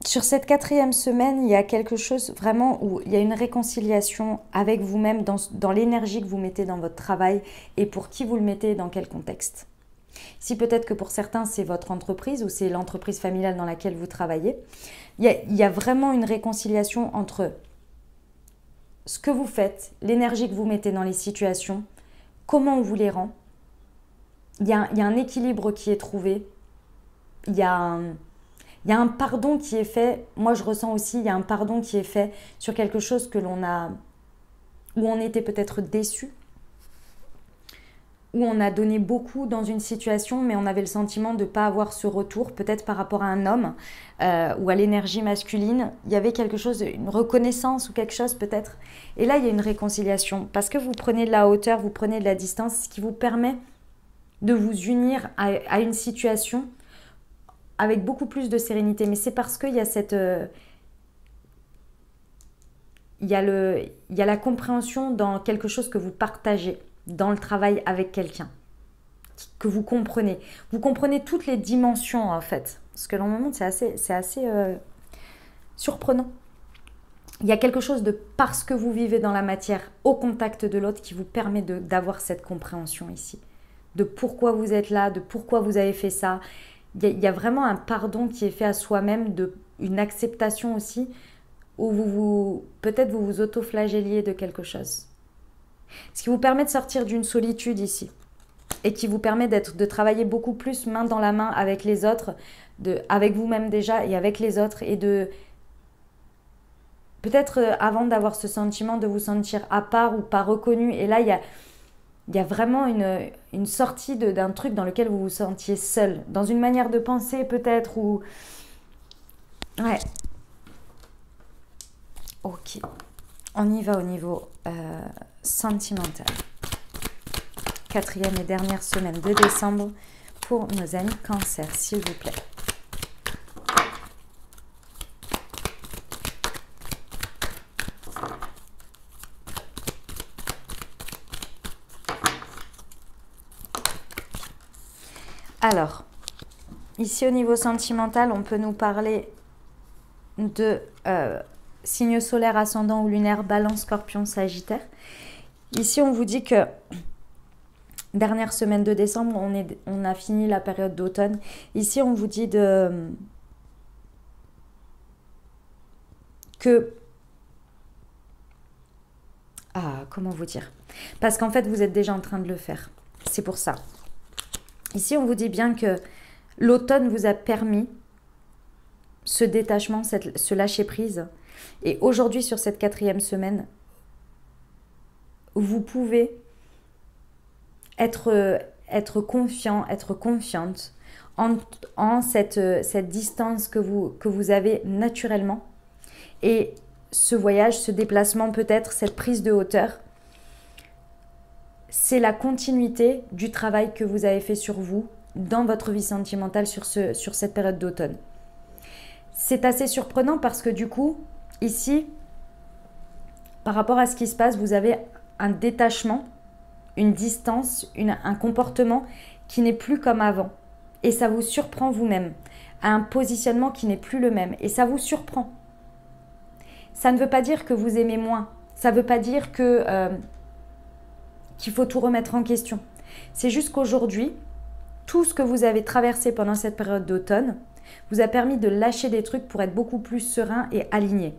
sur cette 4e semaine, il y a quelque chose vraiment où il y a une réconciliation avec vous-même dans l'énergie que vous mettez dans votre travail et pour qui vous le mettez et dans quel contexte. Si peut-être que pour certains, c'est votre entreprise ou c'est l'entreprise familiale dans laquelle vous travaillez, il y a vraiment une réconciliation entre ce que vous faites, l'énergie que vous mettez dans les situations, comment on vous les rend. Il y a un équilibre qui est trouvé. Il y a un pardon qui est fait. Moi, je ressens aussi, il y a un pardon qui est fait sur quelque chose que l'on a, où on était peut-être déçu, où on a donné beaucoup dans une situation, mais on avait le sentiment de ne pas avoir ce retour, peut-être par rapport à un homme ou à l'énergie masculine. Il y avait quelque chose, une reconnaissance ou quelque chose peut-être. Et là, il y a une réconciliation parce que vous prenez de la hauteur, vous prenez de la distance, ce qui vous permet de vous unir à une situation avec beaucoup plus de sérénité. Mais c'est parce qu'il y a cette... il y a la compréhension dans quelque chose que vous partagez, dans le travail avec quelqu'un, que vous comprenez. Vous comprenez toutes les dimensions, en fait. Ce que l'on me montre, c'est assez surprenant. il y a quelque chose de parce que vous vivez dans la matière au contact de l'autre qui vous permet d'avoir cette compréhension ici. De pourquoi vous êtes là, de pourquoi vous avez fait ça. Il y a vraiment un pardon qui est fait à soi-même, une acceptation aussi, où peut-être vous vous auto-flagelliez de quelque chose. Ce qui vous permet de sortir d'une solitude ici. Et qui vous permet de travailler beaucoup plus main dans la main avec les autres, avec vous-même déjà et avec les autres, et de peut-être avant d'avoir ce sentiment de vous sentir à part ou pas reconnu. Et là, il y a vraiment une sortie d'un truc dans lequel vous vous sentiez seul. Dans une manière de penser peut-être ou... Ouais. Ok. On y va au niveau sentimental. 4e et dernière semaine de décembre pour nos amis Cancer, s'il vous plaît. Alors, ici au niveau sentimental, on peut nous parler de signe solaire, ascendant ou lunaire, Balance, Scorpion, Sagittaire. Ici, on vous dit que dernière semaine de décembre, on a fini la période d'automne. Ici, on vous dit comment vous dire? Parce qu'en fait, vous êtes déjà en train de le faire. C'est pour ça. Ici, on vous dit bien que l'automne vous a permis ce détachement, ce lâcher-prise. Et aujourd'hui, sur cette 4e semaine, vous pouvez être confiant, être confiante en cette distance que vous avez naturellement. Et ce voyage, ce déplacement peut-être, cette prise de hauteur, c'est la continuité du travail que vous avez fait sur vous dans votre vie sentimentale sur cette période d'automne. C'est assez surprenant parce que du coup, ici, par rapport à ce qui se passe, vous avez un détachement, une distance, un comportement qui n'est plus comme avant. Et ça vous surprend vous-même, à un positionnement qui n'est plus le même. Et ça vous surprend. Ça ne veut pas dire que vous aimez moins. Ça ne veut pas dire qu'il faut tout remettre en question. C'est juste qu'aujourd'hui, tout ce que vous avez traversé pendant cette période d'automne vous a permis de lâcher des trucs pour être beaucoup plus serein et aligné.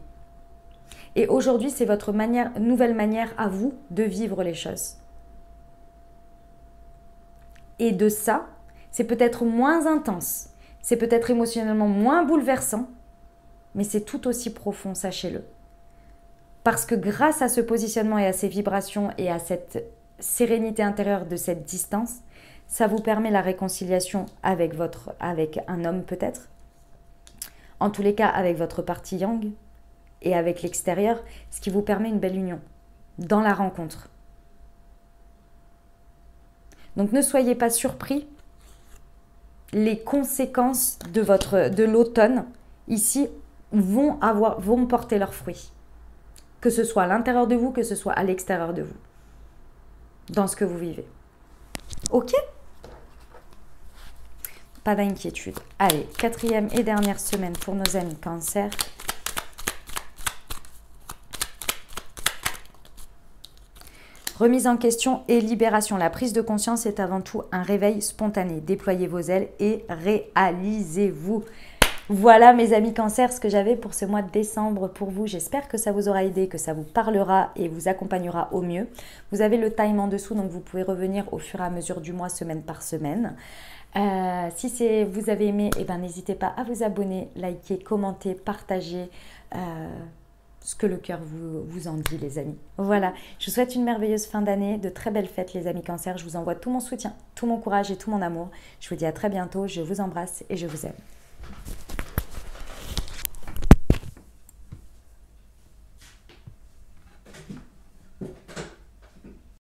Et aujourd'hui, c'est votre nouvelle manière à vous de vivre les choses. Et de ça, c'est peut-être moins intense, c'est peut-être émotionnellement moins bouleversant, mais c'est tout aussi profond, sachez-le. Parce que grâce à ce positionnement et à ces vibrations et à cette sérénité intérieure de cette distance, ça vous permet la réconciliation avec un homme peut-être, en tous les cas avec votre partie yang et avec l'extérieur, ce qui vous permet une belle union dans la rencontre. Donc ne soyez pas surpris, les conséquences de l'automne ici vont porter leurs fruits. Que ce soit à l'intérieur de vous, que ce soit à l'extérieur de vous, dans ce que vous vivez. Ok ? Pas d'inquiétude. Allez, 4e et dernière semaine pour nos amis Cancer. Remise en question et libération. La prise de conscience est avant tout un réveil spontané. Déployez vos ailes et réalisez-vous. Voilà mes amis Cancer, ce que j'avais pour ce mois de décembre pour vous. J'espère que ça vous aura aidé, que ça vous parlera et vous accompagnera au mieux. Vous avez le time en dessous, donc vous pouvez revenir au fur et à mesure du mois, semaine par semaine. Si vous avez aimé, n'hésitez pas à vous abonner, liker, commenter, partager ce que le cœur vous en dit, les amis. Voilà, je vous souhaite une merveilleuse fin d'année, de très belles fêtes, les amis Cancer. Je vous envoie tout mon soutien, tout mon courage et tout mon amour. Je vous dis à très bientôt, je vous embrasse et je vous aime.